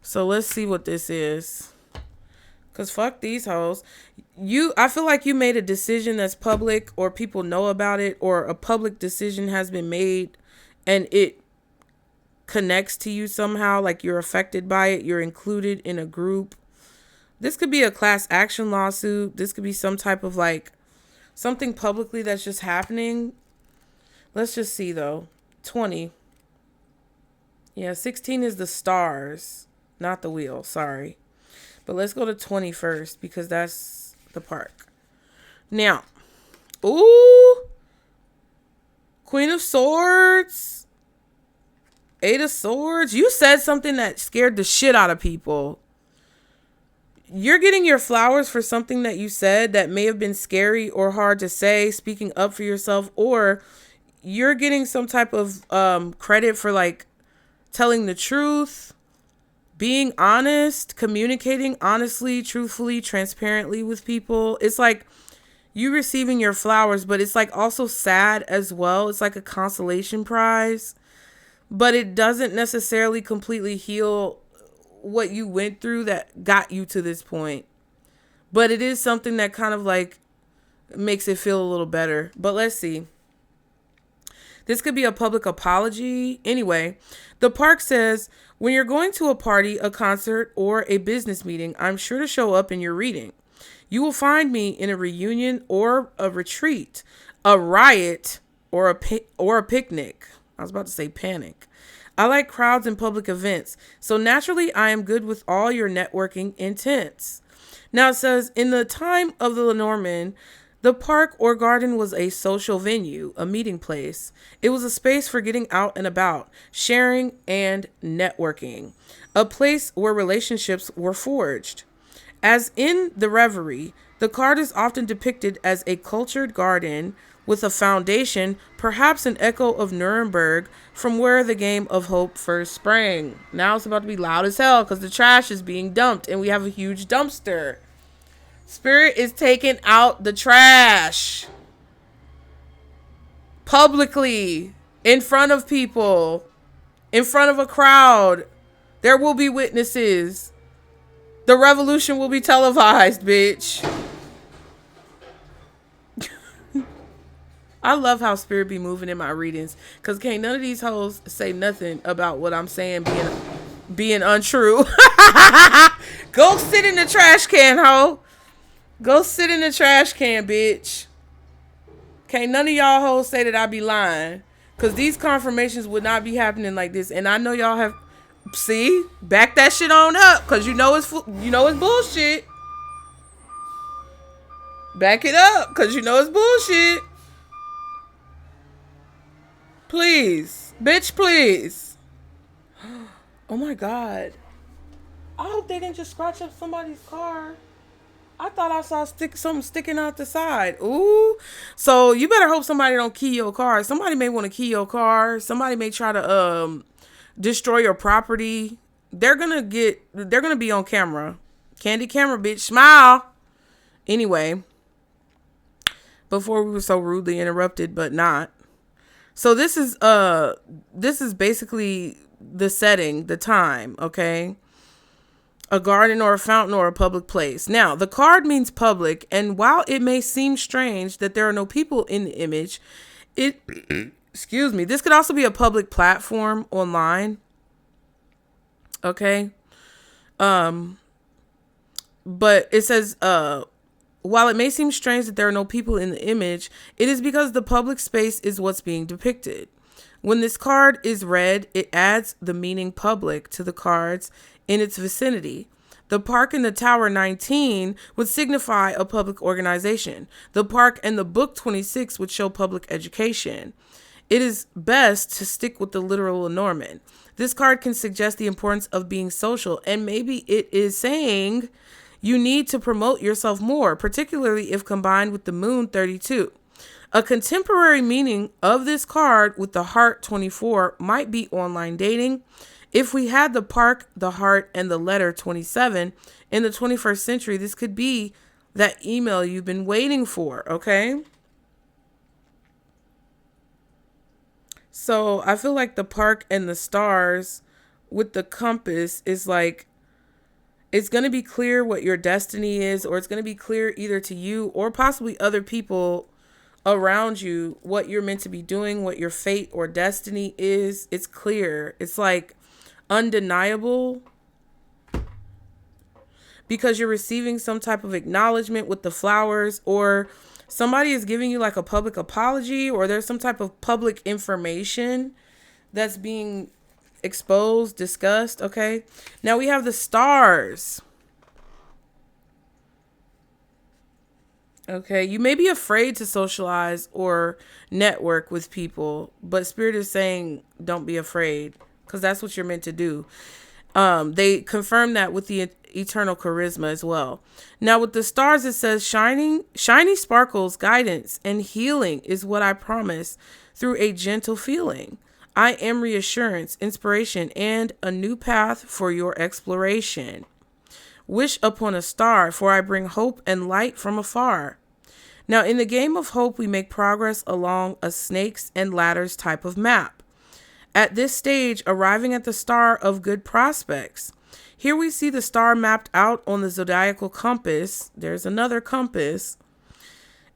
Speaker 1: So let's see what this is. Because fuck these hoes. I feel like you made a decision that's public, or people know about it, or a public decision has been made and it connects to you somehow, like you're affected by it, you're included in a group. This could be a class action lawsuit. This could be some type of like something publicly that's just happening. Let's just see though. 20. Yeah, 16 is the stars, not the wheel. Sorry. But let's go to 20 first, because that's the park. Now, ooh, Queen of Swords, 8 of Swords. You said something that scared the shit out of people. You're getting your flowers for something that you said that may have been scary or hard to say, speaking up for yourself, or you're getting some type of credit for like telling the truth, being honest, communicating honestly, truthfully, transparently with people. It's like you receiving your flowers, but it's like also sad as well. It's like a consolation prize, but it doesn't necessarily completely heal what you went through that got you to this point. But it is something that kind of like makes it feel a little better. But let's see. This could be a public apology. Anyway, the park says, when you're going to a party, a concert, or a business meeting, I'm sure to show up in your reading. You will find me in a reunion or a retreat, a riot, or a picnic. I was about to say panic. I like crowds and public events, so naturally I am good with all your networking intents. Now it says, in the time of the Lenormand, the park or garden was a social venue, a meeting place. It was a space for getting out and about, sharing and networking, a place where relationships were forged. As in the Reverie, the card is often depicted as a cultured garden with a foundation, perhaps an echo of Nuremberg, from where the game of hope first sprang. Now it's about to be loud as hell because the trash is being dumped and we have a huge dumpster. Spirit is taking out the trash publicly, in front of people, in front of a crowd. There will be witnesses. The revolution will be televised, bitch. I love how Spirit be moving in my readings, because can't none of these hoes say nothing about what I'm saying being untrue. Go sit in the trash can, hoe. Go sit in the trash can, bitch. Can't none of y'all hoes say that I be lying. Because these confirmations would not be happening like this. And I know y'all have... See? Back that shit on up. Because you know it's bullshit. Back it up. Because you know it's bullshit. Please. Bitch, please. Oh my God. I hope they didn't just scratch up somebody's car. I thought I saw something sticking out the side. Ooh. So you better hope somebody don't key your car. Somebody may want to key your car. Somebody may try to destroy your property. They're gonna be on camera. Candy camera, bitch. Smile. Anyway. Before we were so rudely interrupted, but not. So this is basically the setting, the time, okay? A garden or a fountain or a public place. Now, the card means public, and while it may seem strange that there are no people in the image, excuse me, this could also be a public platform online. Okay? But it says, while it may seem strange that there are no people in the image, it is because the public space is what's being depicted. When this card is read, it adds the meaning public to the cards in its vicinity. The park and the Tower 19 would signify a public organization. The park and the book 26 would show public education. It is best to stick with the literal Lenormand. This card can suggest the importance of being social, and maybe it is saying you need to promote yourself more, particularly if combined with the Moon 32. A contemporary meaning of this card with the Heart 24 might be online dating. If we had the park, the heart, and the letter 27 in the 21st century, this could be that email you've been waiting for, okay? So I feel like the park and the stars with the compass is like, it's going to be clear what your destiny is, or it's going to be clear either to you or possibly other people around you, what you're meant to be doing, what your fate or destiny is. It's clear. It's like undeniable because you're receiving some type of acknowledgement with the flowers, or somebody is giving you like a public apology, or there's some type of public information that's being exposed, discussed. Okay. Now we have the stars. Okay. You may be afraid to socialize or network with people, but Spirit is saying don't be afraid, because that's what you're meant to do. They confirm that with the eternal charisma as well. Now with the stars, it says shiny sparkles, guidance, and healing is what I promise through a gentle feeling. I am reassurance, inspiration, and a new path for your exploration. Wish upon a star, for I bring hope and light from afar. Now, in the game of hope, we make progress along a snakes and ladders type of map. At this stage, arriving at the star of good prospects. Here we see the star mapped out on the zodiacal compass. There's another compass,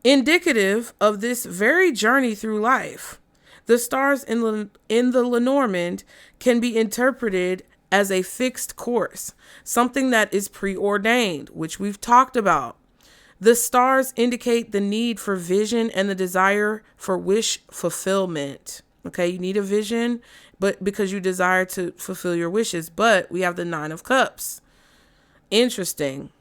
Speaker 1: indicative of this very journey through life. The stars in the Lenormand can be interpreted as a fixed course, something that is preordained, which we've talked about. The stars indicate the need for vision and the desire for wish fulfillment. Okay, you need a vision, but because you desire to fulfill your wishes. But we have the 9 of Cups. Interesting.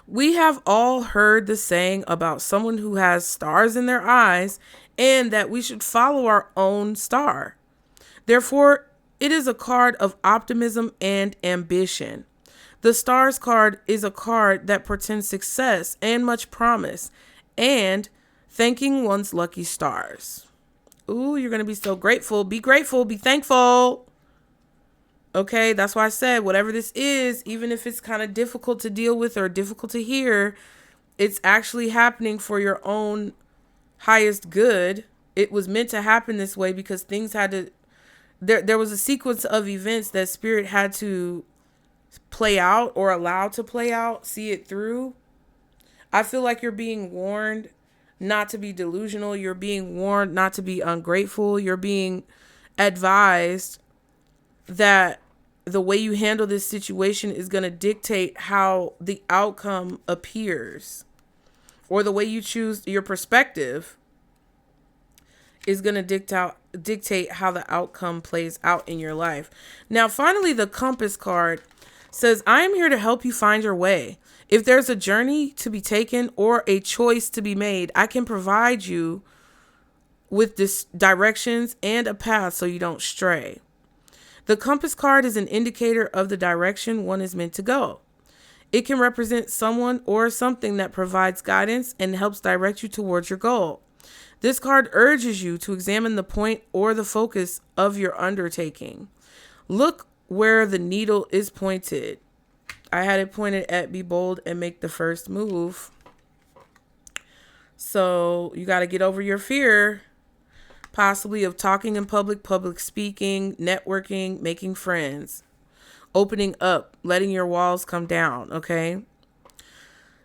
Speaker 1: We have all heard the saying about someone who has stars in their eyes and that we should follow our own star. Therefore, it is a card of optimism and ambition. The stars card is a card that portends success and much promise and thanking one's lucky stars. Ooh, you're going to be so grateful. Be grateful. Be thankful. Okay, that's why I said whatever this is, even if it's kind of difficult to deal with or difficult to hear, it's actually happening for your own highest good. It was meant to happen this way because things had to, there was a sequence of events that Spirit had to play out or allow to play out, see it through. I feel like you're being warned not to be delusional. You're being warned not to be ungrateful. You're being advised that the way you handle this situation is going to dictate how the outcome appears. or the way you choose your perspective is going to dictate how the outcome plays out in your life. Now, finally, the compass card says, I am here to help you find your way. If there's a journey to be taken or a choice to be made, I can provide you with this directions and a path so you don't stray. The compass card is an indicator of the direction one is meant to go. It can represent someone or something that provides guidance and helps direct you towards your goal. This card urges you to examine the point or the focus of your undertaking. Look where the needle is pointed. I had it pointed at be bold and make the first move. So you got to get over your fear, possibly of talking in public speaking, networking, making friends, opening up, letting your walls come down. Okay.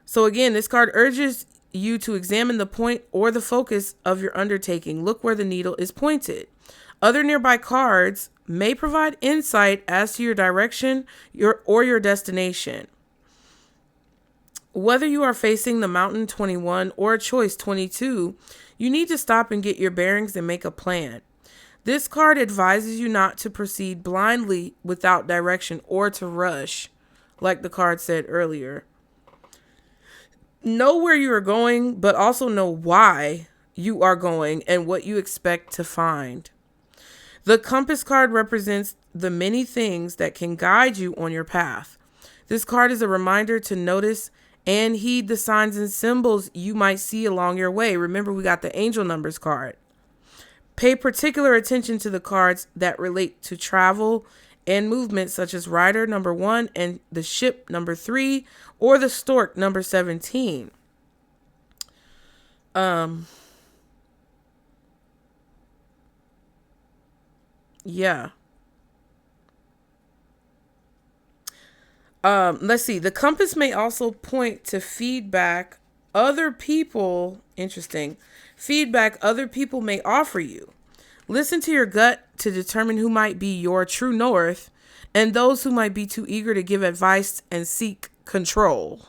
Speaker 1: So again, this card urges you to examine the point or the focus of your undertaking. Look where the needle is pointed. Other nearby cards may provide insight as to your direction your destination. Whether you are facing the mountain 21 or choice 22, you need to stop and get your bearings and make a plan. This card advises you not to proceed blindly without direction or to rush, like the card said earlier. Know where you are going, but also know why you are going and what you expect to find. The compass card represents the many things that can guide you on your path. This card is a reminder to notice and heed the signs and symbols you might see along your way. Remember, we got the angel numbers card. Pay particular attention to the cards that relate to travel and movement, such as Rider number 1 and the Ship number 3 or the Stork number 17. Yeah. Let's see. The compass may also point to feedback other people may offer you. Listen to your gut to determine who might be your true north and those who might be too eager to give advice and seek control.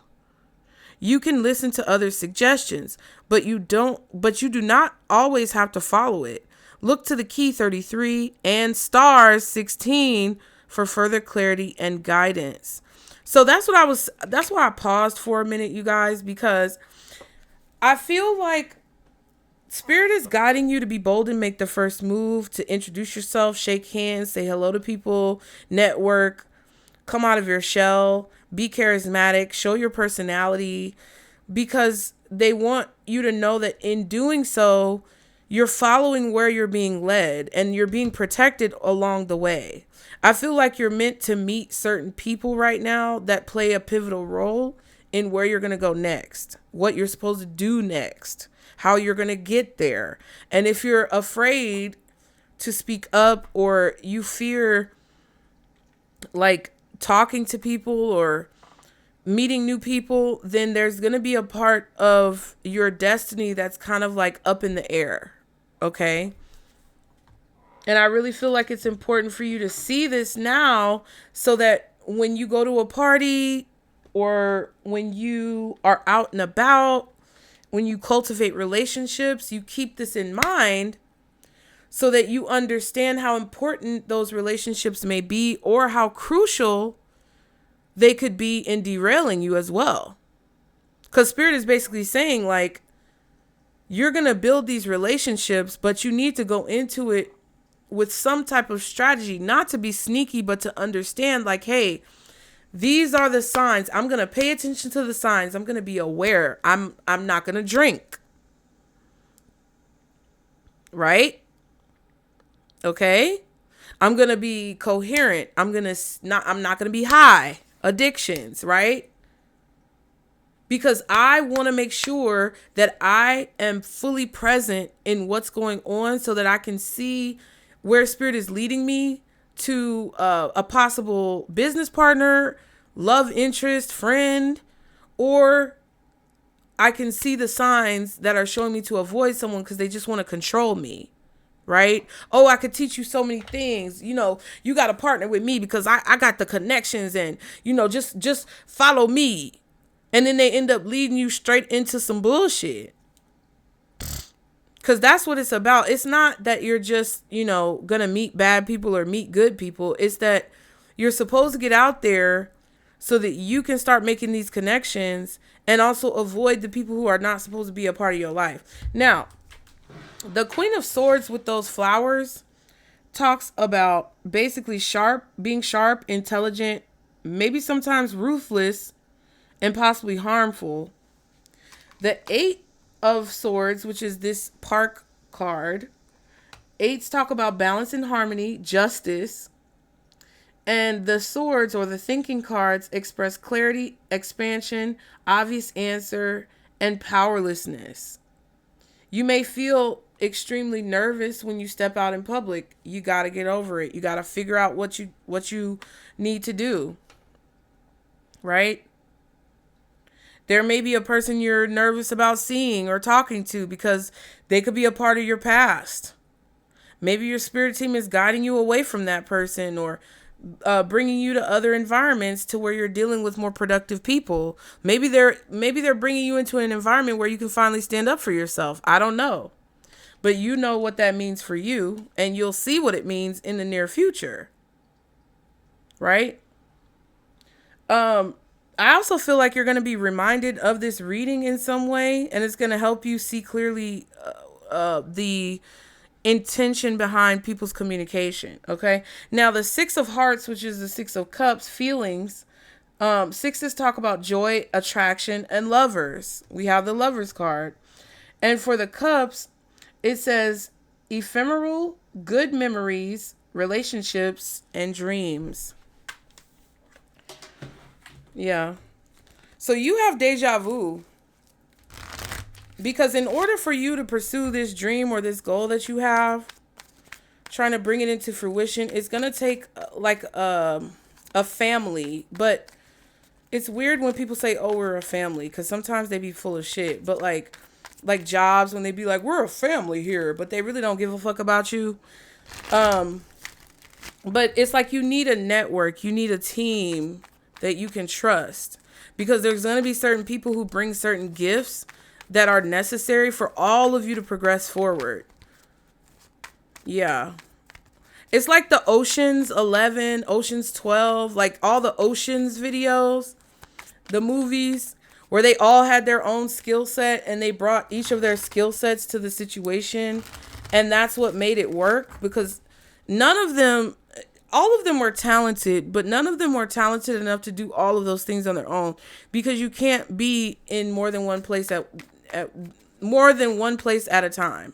Speaker 1: You can listen to other suggestions, but you do not always have to follow it. Look to the key 33 and stars 16 for further clarity and guidance. So that's why I paused for a minute, you guys, because I feel like Spirit is guiding you to be bold and make the first move, to introduce yourself, shake hands, say hello to people, network, come out of your shell, be charismatic, show your personality, because they want you to know that in doing so, you're following where you're being led and you're being protected along the way. I feel like you're meant to meet certain people right now that play a pivotal role in where you're going to go next, what you're supposed to do next, how you're going to get there. And if you're afraid to speak up or you fear like talking to people or meeting new people, then there's going to be a part of your destiny that's kind of like up in the air. Okay. And I really feel like it's important for you to see this now so that when you go to a party or when you are out and about, when you cultivate relationships, you keep this in mind so that you understand how important those relationships may be or how crucial they could be in derailing you as well. Because Spirit is basically saying, like, you're going to build these relationships, but you need to go into it with some type of strategy, not to be sneaky, but to understand, like, hey, these are the signs. I'm going to pay attention to the signs. I'm going to be aware. I'm not going to drink. Right? Okay? I'm going to be coherent. I'm not going to be high. Addictions, right? Because I want to make sure that I am fully present in what's going on so that I can see where Spirit is leading me to a possible business partner, love interest, friend, or I can see the signs that are showing me to avoid someone because they just want to control me, right? Oh, I could teach you so many things. You know, you got to partner with me because I got the connections and, you know, just follow me. And then they end up leading you straight into some bullshit. Because that's what it's about. It's not that you're just, going to meet bad people or meet good people. It's that you're supposed to get out there so that you can start making these connections and also avoid the people who are not supposed to be a part of your life. Now, the Queen of Swords with those flowers talks about basically being sharp, intelligent, maybe sometimes ruthless, and possibly harmful. The Eight of Swords, which is this park card. Eights talk about balance and harmony, justice. And the swords or the thinking cards express clarity, expansion, obvious answer, and powerlessness. You may feel extremely nervous when you step out in public. You got to get over it. You got to figure out what you need to do. Right? There may be a person you're nervous about seeing or talking to because they could be a part of your past. Maybe your spirit team is guiding you away from that person or bringing you to other environments to where you're dealing with more productive people. Maybe they're bringing you into an environment where you can finally stand up for yourself. I don't know. But you know what that means for you, and you'll see what it means in the near future. Right? I also feel like you're going to be reminded of this reading in some way, and it's going to help you see clearly the intention behind people's communication. Okay. Now the Six of Hearts, which is the Six of Cups, feelings. Sixes talk about joy, attraction, and lovers. We have the Lovers card. And for the Cups, it says ephemeral, good memories, relationships, and dreams. Yeah. So you have deja vu. Because in order for you to pursue this dream or this goal that you have, trying to bring it into fruition, it's going to take like a family. But it's weird when people say, oh, we're a family, because sometimes they be full of shit. But like jobs, when they be like, we're a family here, but they really don't give a fuck about you. But it's like you need a network. You need a team that you can trust, because there's going to be certain people who bring certain gifts that are necessary for all of you to progress forward. Yeah. It's like the Ocean's 11, Ocean's 12, like all the Ocean's videos, the movies, where they all had their own skill set and they brought each of their skill sets to the situation. And that's what made it work, because all of them were talented, but none of them were talented enough to do all of those things on their own, because you can't be in more than one place at a time.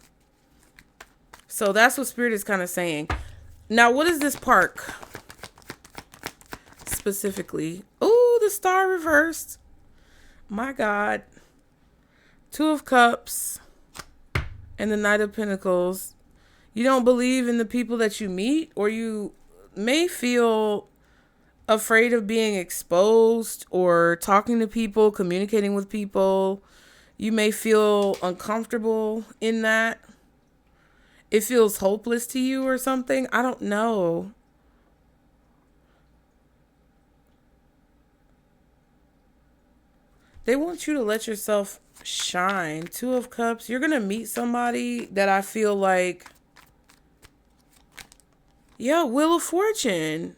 Speaker 1: So that's what Spirit is kind of saying. Now, what is this park specifically? Oh, the Star reversed. My God. Two of Cups and the Knight of Pentacles. You don't believe in the people that you meet, or you may feel afraid of being exposed or talking to people, communicating with people. You may feel uncomfortable in that. It feels hopeless to you or something. I don't know. They want you to let yourself shine. Two of Cups. You're going to meet somebody that I feel like, yeah, Wheel of Fortune.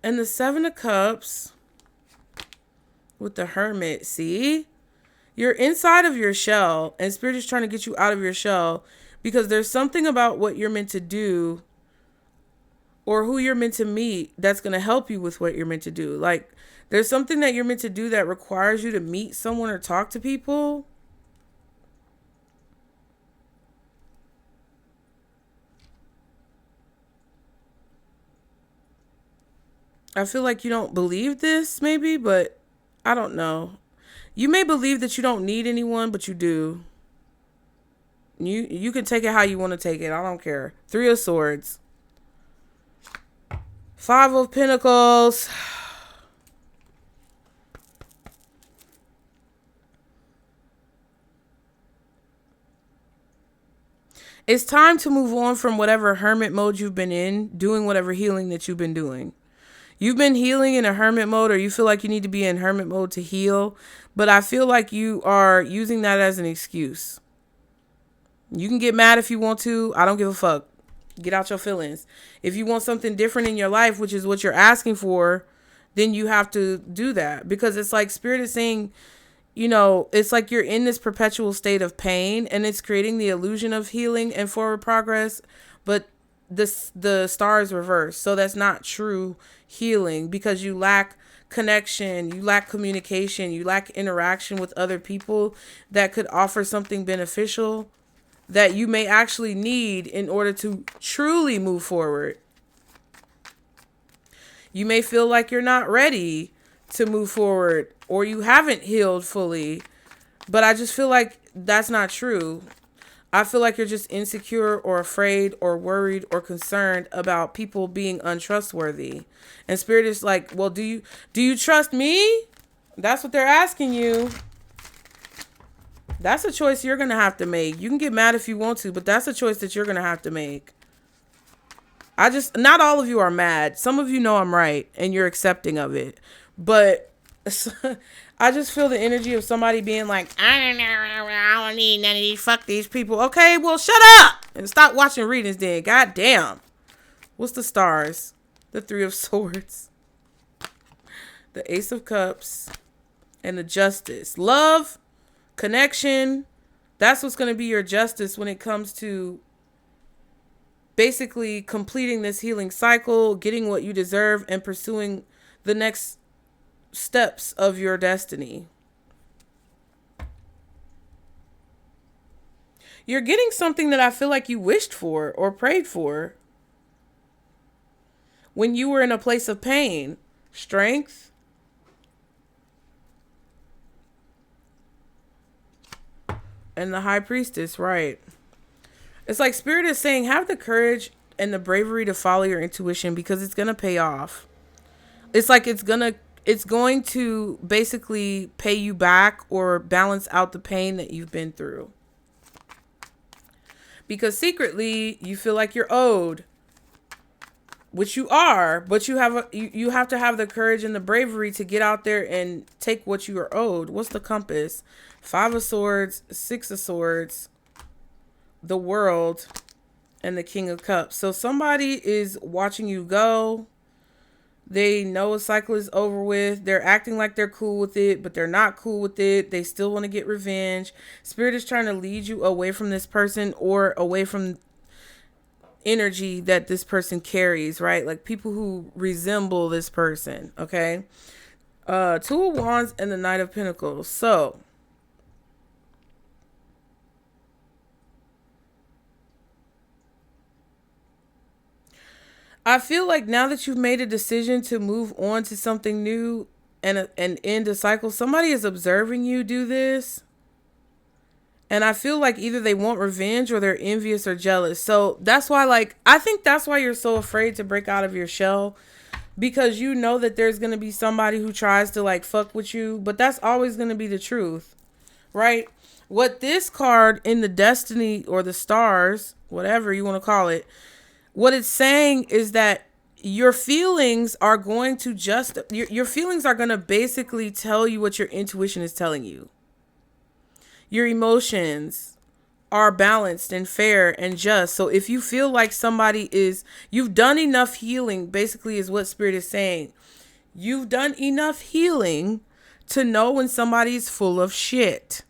Speaker 1: And the Seven of Cups with the Hermit. See? You're inside of your shell, and Spirit is trying to get you out of your shell, because there's something about what you're meant to do or who you're meant to meet that's going to help you with what you're meant to do. Like, there's something that you're meant to do that requires you to meet someone or talk to people. I feel like you don't believe this, maybe, but I don't know. You may believe that you don't need anyone, but you do. You can take it how you want to take it. I don't care. Three of Swords. Five of Pentacles. It's time to move on from whatever hermit mode you've been in, doing whatever healing that you've been doing. You've been healing in a hermit mode, or you feel like you need to be in hermit mode to heal. But I feel like you are using that as an excuse. You can get mad if you want to. I don't give a fuck. Get out your feelings. If you want something different in your life, which is what you're asking for, then you have to do that. Because it's like Spirit is saying, you know, it's like you're in this perpetual state of pain, and it's creating the illusion of healing and forward progress. But the star is reversed. So that's not true healing, because you lack connection, you lack communication, you lack interaction with other people that could offer something beneficial that you may actually need in order to truly move forward. You may feel like you're not ready to move forward, or you haven't healed fully, but I just feel like that's not true. I feel like you're just insecure or afraid or worried or concerned about people being untrustworthy. And Spirit is like, well, do you trust me? That's what they're asking you. That's a choice you're going to have to make. You can get mad if you want to, but that's a choice that you're going to have to make. Not all of you are mad. Some of you know I'm right and you're accepting of it. But I just feel the energy of somebody being like, I don't need none of these. Fuck these people. Okay, well, shut up and stop watching readings then. God damn. What's the stars? The Three of Swords, the Ace of Cups, and the Justice. Love, connection. That's what's going to be your justice when it comes to basically completing this healing cycle, getting what you deserve, and pursuing the next steps of your destiny. You're getting something that I feel like you wished for or prayed for when you were in a place of pain. Strength. And the High Priestess, right. It's like Spirit is saying, have the courage and the bravery to follow your intuition, because it's going to pay off. It's like it's going to basically pay you back or balance out the pain that you've been through. Because secretly you feel like you're owed, which you are, but you have to have the courage and the bravery to get out there and take what you are owed. What's the compass? 5 of Swords, 6 of Swords, the World, and the King of Cups. So somebody is watching you go. They know a cycle is over with. They're acting like they're cool with it, but they're not cool with it. They still want to get revenge. Spirit is trying to lead you away from this person, or away from energy that this person carries, right? Like people who resemble this person, okay? 2 of Wands and the Knight of Pentacles. So I feel like now that you've made a decision to move on to something new and end a cycle, somebody is observing you do this. And I feel like either they want revenge or they're envious or jealous. So that's why, like, I think that's why you're so afraid to break out of your shell. Because you know that there's going to be somebody who tries to, like, fuck with you. But that's always going to be the truth, right? What this card in the Destiny or the Stars, whatever you want to call it, what it's saying is that your feelings are going to your feelings are going to basically tell you what your intuition is telling you. Your emotions are balanced and fair and just. So if you feel like you've done enough healing, basically is what Spirit is saying. You've done enough healing to know when somebody's full of shit.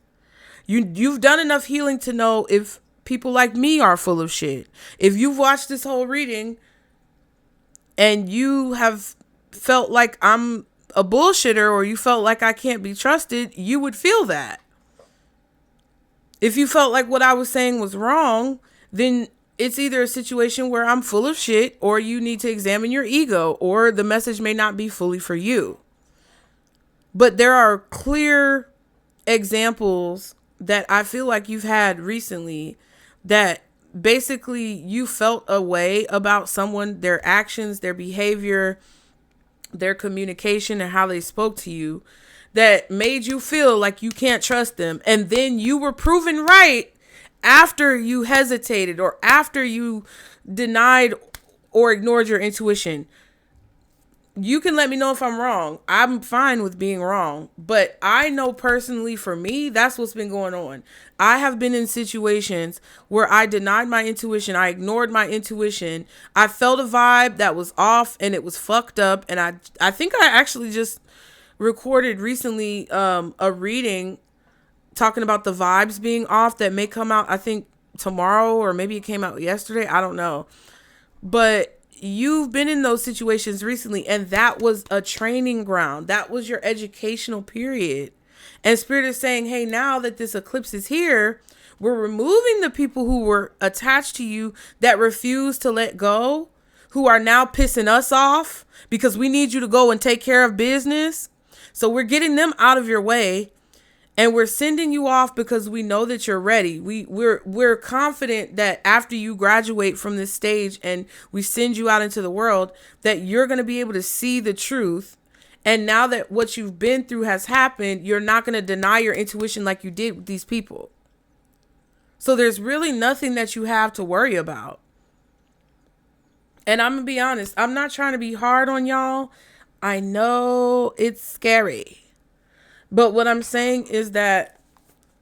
Speaker 1: You've done enough healing to know if people like me are full of shit. If you've watched this whole reading and you have felt like I'm a bullshitter, or you felt like I can't be trusted, you would feel that. If you felt like what I was saying was wrong, then it's either a situation where I'm full of shit, or you need to examine your ego, or the message may not be fully for you. But there are clear examples that I feel like you've had recently that basically you felt a way about someone, their actions, their behavior, their communication, and how they spoke to you, that made you feel like you can't trust them. And then you were proven right after you hesitated, or after you denied or ignored your intuition. You can let me know if I'm wrong. I'm fine with being wrong. But I know personally for me, that's what's been going on. I have been in situations where I denied my intuition. I ignored my intuition. I felt a vibe that was off and it was fucked up. And I think I actually just recorded recently a reading talking about the vibes being off that may come out, I think, tomorrow, or maybe it came out yesterday. I don't know. But you've been in those situations recently, and that was a training ground. That was your educational period. And Spirit is saying, hey, now that this eclipse is here, we're removing the people who were attached to you that refuse to let go, who are now pissing us off because we need you to go and take care of business. So we're getting them out of your way. And we're sending you off because we know that you're ready. We're confident that after you graduate from this stage and we send you out into the world, that you're going to be able to see the truth. And now that what you've been through has happened, you're not going to deny your intuition like you did with these people. So there's really nothing that you have to worry about. And I'm going to be honest, I'm not trying to be hard on y'all. I know it's scary. But what I'm saying is that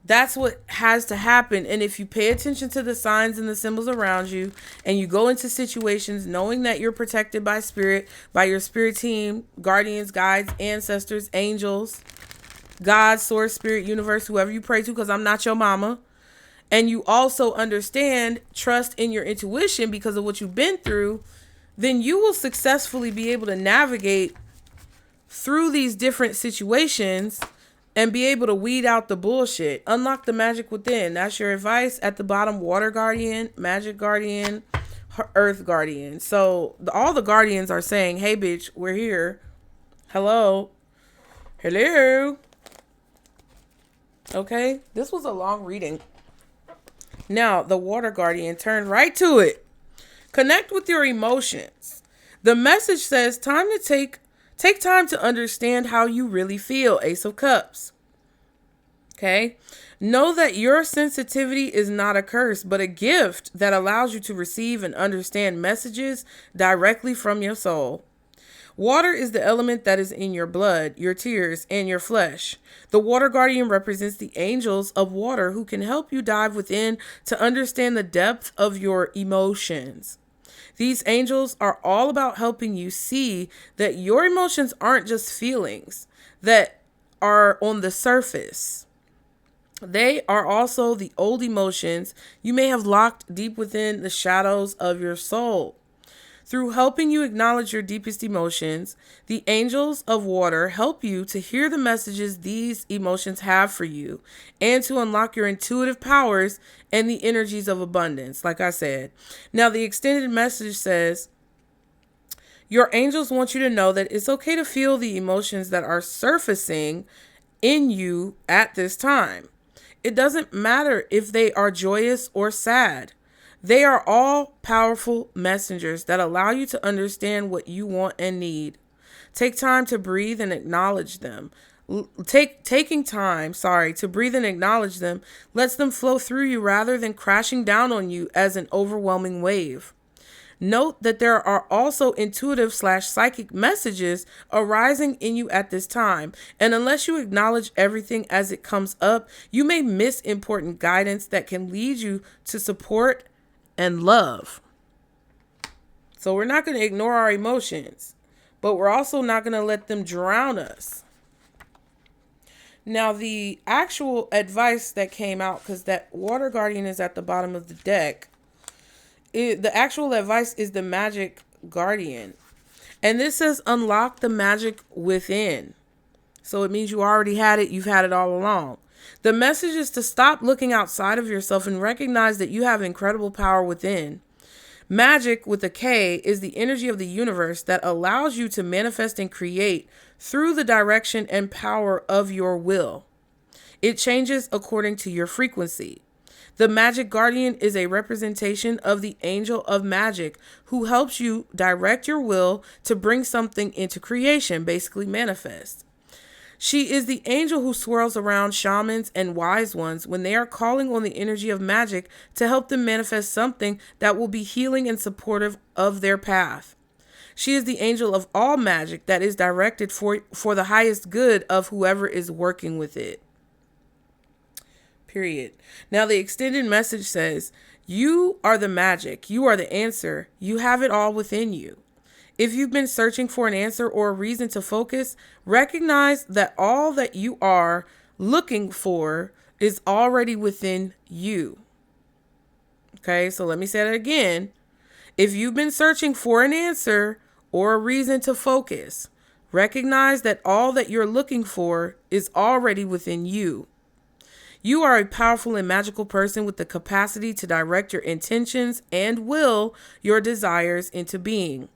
Speaker 1: that's what has to happen. And if you pay attention to the signs and the symbols around you, and you go into situations knowing that you're protected by spirit, by your spirit team, guardians, guides, ancestors, angels, God, source, spirit, universe, whoever you pray to, because I'm not your mama. And you also understand, trust in your intuition because of what you've been through, then you will successfully be able to navigate through these different situations and be able to weed out the bullshit. Unlock the magic within. That's your advice. At the bottom, water guardian, magic guardian, earth guardian. So all the guardians are saying, hey, bitch, we're here. Hello. Hello. Okay. This was a long reading. Now, the water guardian turned right to it. Connect with your emotions. The message says time to take time to understand how you really feel. Ace of Cups. Okay. Know that your sensitivity is not a curse, but a gift that allows you to receive and understand messages directly from your soul. Water is the element that is in your blood, your tears, and your flesh. The water guardian represents the angels of water who can help you dive within to understand the depth of your emotions. These angels are all about helping you see that your emotions aren't just feelings that are on the surface. They are also the old emotions you may have locked deep within the shadows of your soul. Through helping you acknowledge your deepest emotions, the angels of water help you to hear the messages these emotions have for you and to unlock your intuitive powers and the energies of abundance, like I said. Now, the extended message says, your angels want you to know that it's okay to feel the emotions that are surfacing in you at this time. It doesn't matter if they are joyous or sad. They are all powerful messengers that allow you to understand what you want and need. Take time to breathe and acknowledge them. Taking time to breathe and acknowledge them lets them flow through you rather than crashing down on you as an overwhelming wave. Note that there are also intuitive/psychic messages arising in you at this time, and unless you acknowledge everything as it comes up, you may miss important guidance that can lead you to support and love. So we're not going to ignore our emotions, but we're also not going to let them drown us. Now, the actual advice that came out, because that water guardian is at the bottom of the deck, the actual advice is the magic guardian. And this says unlock the magic within. So it means you already had it. You've had it all along. The message is to stop looking outside of yourself and recognize that you have incredible power within. Magic with a K is the energy of the universe that allows you to manifest and create through the direction and power of your will. It changes according to your frequency. The magic guardian is a representation of the angel of magic who helps you direct your will to bring something into creation, basically manifest. She is the angel who swirls around shamans and wise ones when they are calling on the energy of magic to help them manifest something that will be healing and supportive of their path. She is the angel of all magic that is directed for the highest good of whoever is working with it. Period. Now the extended message says, you are the magic. You are the answer. You have it all within you. If you've been searching for an answer or a reason to focus, recognize that all that you are looking for is already within you. Okay, so let me say that again. If you've been searching for an answer or a reason to focus, recognize that all that you're looking for is already within you. You are a powerful and magical person with the capacity to direct your intentions and will your desires into being.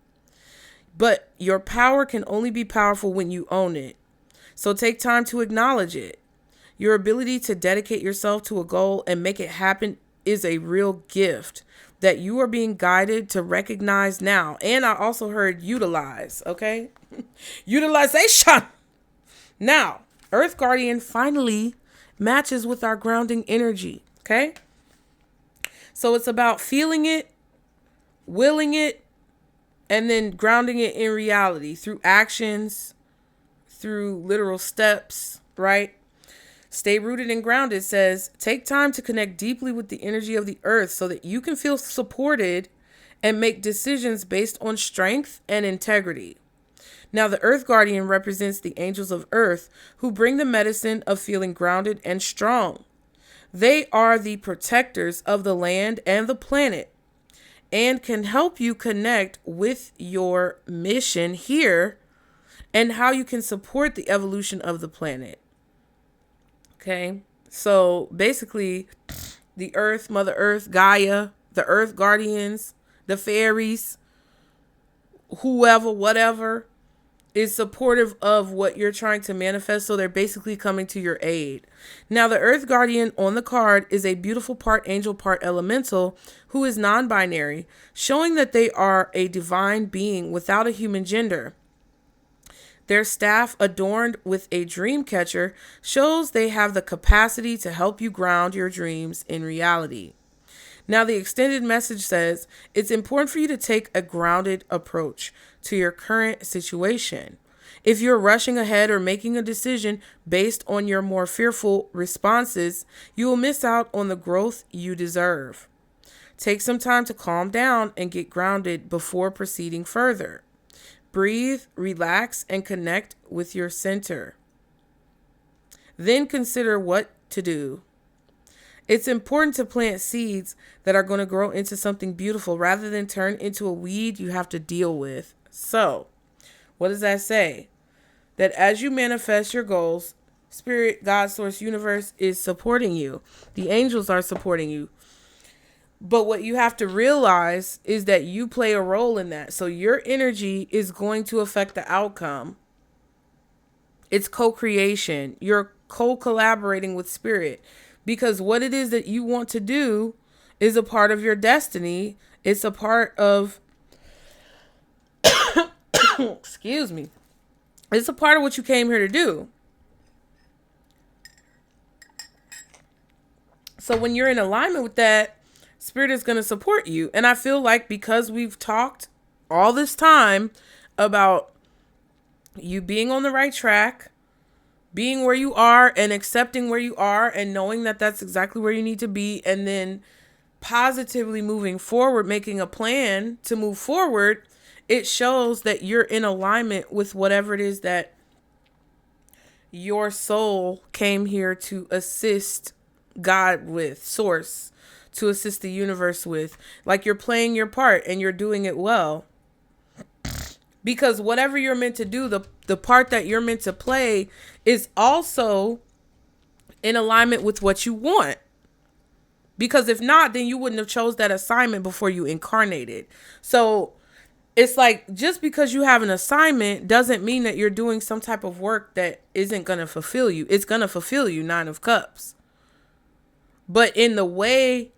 Speaker 1: But your power can only be powerful when you own it. So take time to acknowledge it. Your ability to dedicate yourself to a goal and make it happen is a real gift that you are being guided to recognize now. And I also heard utilize, okay? Utilization. Now, Earth Guardian finally matches with our grounding energy, okay? So it's about feeling it, willing it, and then grounding it in reality through actions, through literal steps, right? Stay rooted and grounded says, take time to connect deeply with the energy of the earth so that you can feel supported and make decisions based on strength and integrity. Now, the Earth Guardian represents the angels of Earth who bring the medicine of feeling grounded and strong. They are the protectors of the land and the planet and can help you connect with your mission here and how you can support the evolution of the planet. Okay, so basically the Earth, Mother Earth, Gaia, the Earth Guardians, the fairies, whoever, whatever, is supportive of what you're trying to manifest. So they're basically coming to your aid. Now, the Earth Guardian on the card is a beautiful part angel, part elemental who is non-binary, showing that they are a divine being without a human gender. Their staff, adorned with a dream catcher, shows they have the capacity to help you ground your dreams in reality. Now, the extended message says, it's important for you to take a grounded approach to your current situation. If you're rushing ahead or making a decision based on your more fearful responses, you will miss out on the growth you deserve. Take some time to calm down and get grounded before proceeding further. Breathe, relax, and connect with your center. Then consider what to do. It's important to plant seeds that are going to grow into something beautiful rather than turn into a weed you have to deal with. So, what does that say? That as you manifest your goals, Spirit, God, Source, Universe is supporting you. The angels are supporting you. But what you have to realize is that you play a role in that. So your energy is going to affect the outcome. It's co-creation. You're co-collaborating with Spirit. Because what it is that you want to do is a part of your destiny. It's a part of, excuse me. It's a part of what you came here to do. So when you're in alignment with that, Spirit is going to support you. And I feel like because we've talked all this time about you being on the right track, being where you are and accepting where you are and knowing that that's exactly where you need to be, and then positively moving forward, making a plan to move forward, it shows that you're in alignment with whatever it is that your soul came here to assist God with, Source, to assist the universe with. Like, you're playing your part and you're doing it well. Because whatever you're meant to do, the part that you're meant to play is also in alignment with what you want. Because if not, then you wouldn't have chose that assignment before you incarnated. So it's like, just because you have an assignment doesn't mean that you're doing some type of work that isn't going to fulfill you. It's going to fulfill you, 9 of Cups. But in the way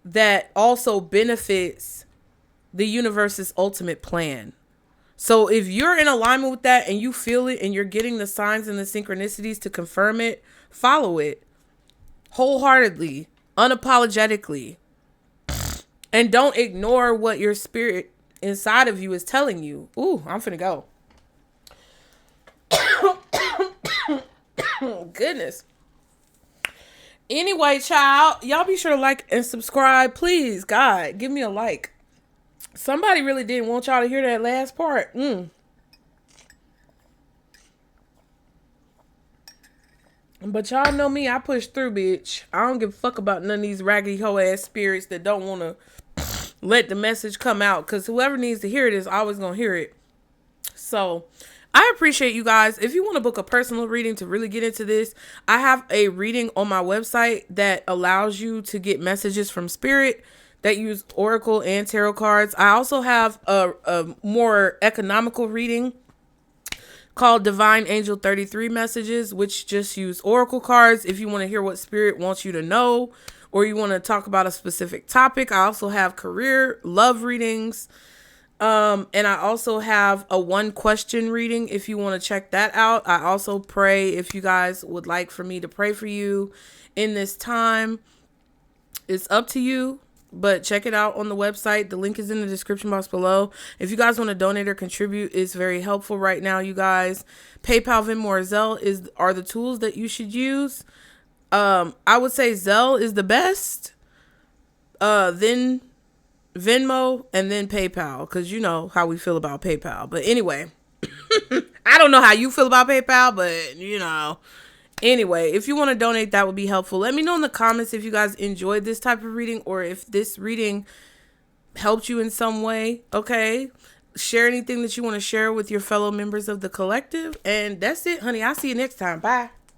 Speaker 1: that also benefits the universe's ultimate plan. So if you're in alignment with that and you feel it and you're getting the signs and the synchronicities to confirm it, follow it wholeheartedly, unapologetically, and don't ignore what your spirit inside of you is telling you. Ooh, I'm finna go. Goodness. Anyway, child, y'all be sure to like and subscribe. Please, God, give me a like. Somebody really didn't want y'all to hear that last part. But y'all know me, I push through, bitch. I don't give a fuck about none of these raggedy hoe ass spirits that don't want to let the message come out. Because whoever needs to hear it is always going to hear it. So I appreciate you guys. If you want to book a personal reading to really get into this, I have a reading on my website that allows you to get messages from spirit that use oracle and tarot cards. I also have a more economical reading called Divine Angel 33 Messages, which just use oracle cards if you want to hear what spirit wants you to know, or you want to talk about a specific topic. I also have career, love readings. And I also have a 1-question reading if you want to check that out. I also pray if you guys would like for me to pray for you in this time. It's up to you, but check it out on the website. The link is in the description box below. If you guys want to donate or contribute, it's very helpful right now, you guys. PayPal, Venmo, or Zelle are the tools that you should use. I would say Zelle is the best. Then Venmo, and then PayPal, because you know how we feel about PayPal. But anyway, I don't know how you feel about PayPal, but you know. Anyway, if you want to donate, that would be helpful. Let me know in the comments if you guys enjoyed this type of reading or if this reading helped you in some way. Okay. Share anything that you want to share with your fellow members of the collective. And that's it, honey. I'll see you next time. Bye.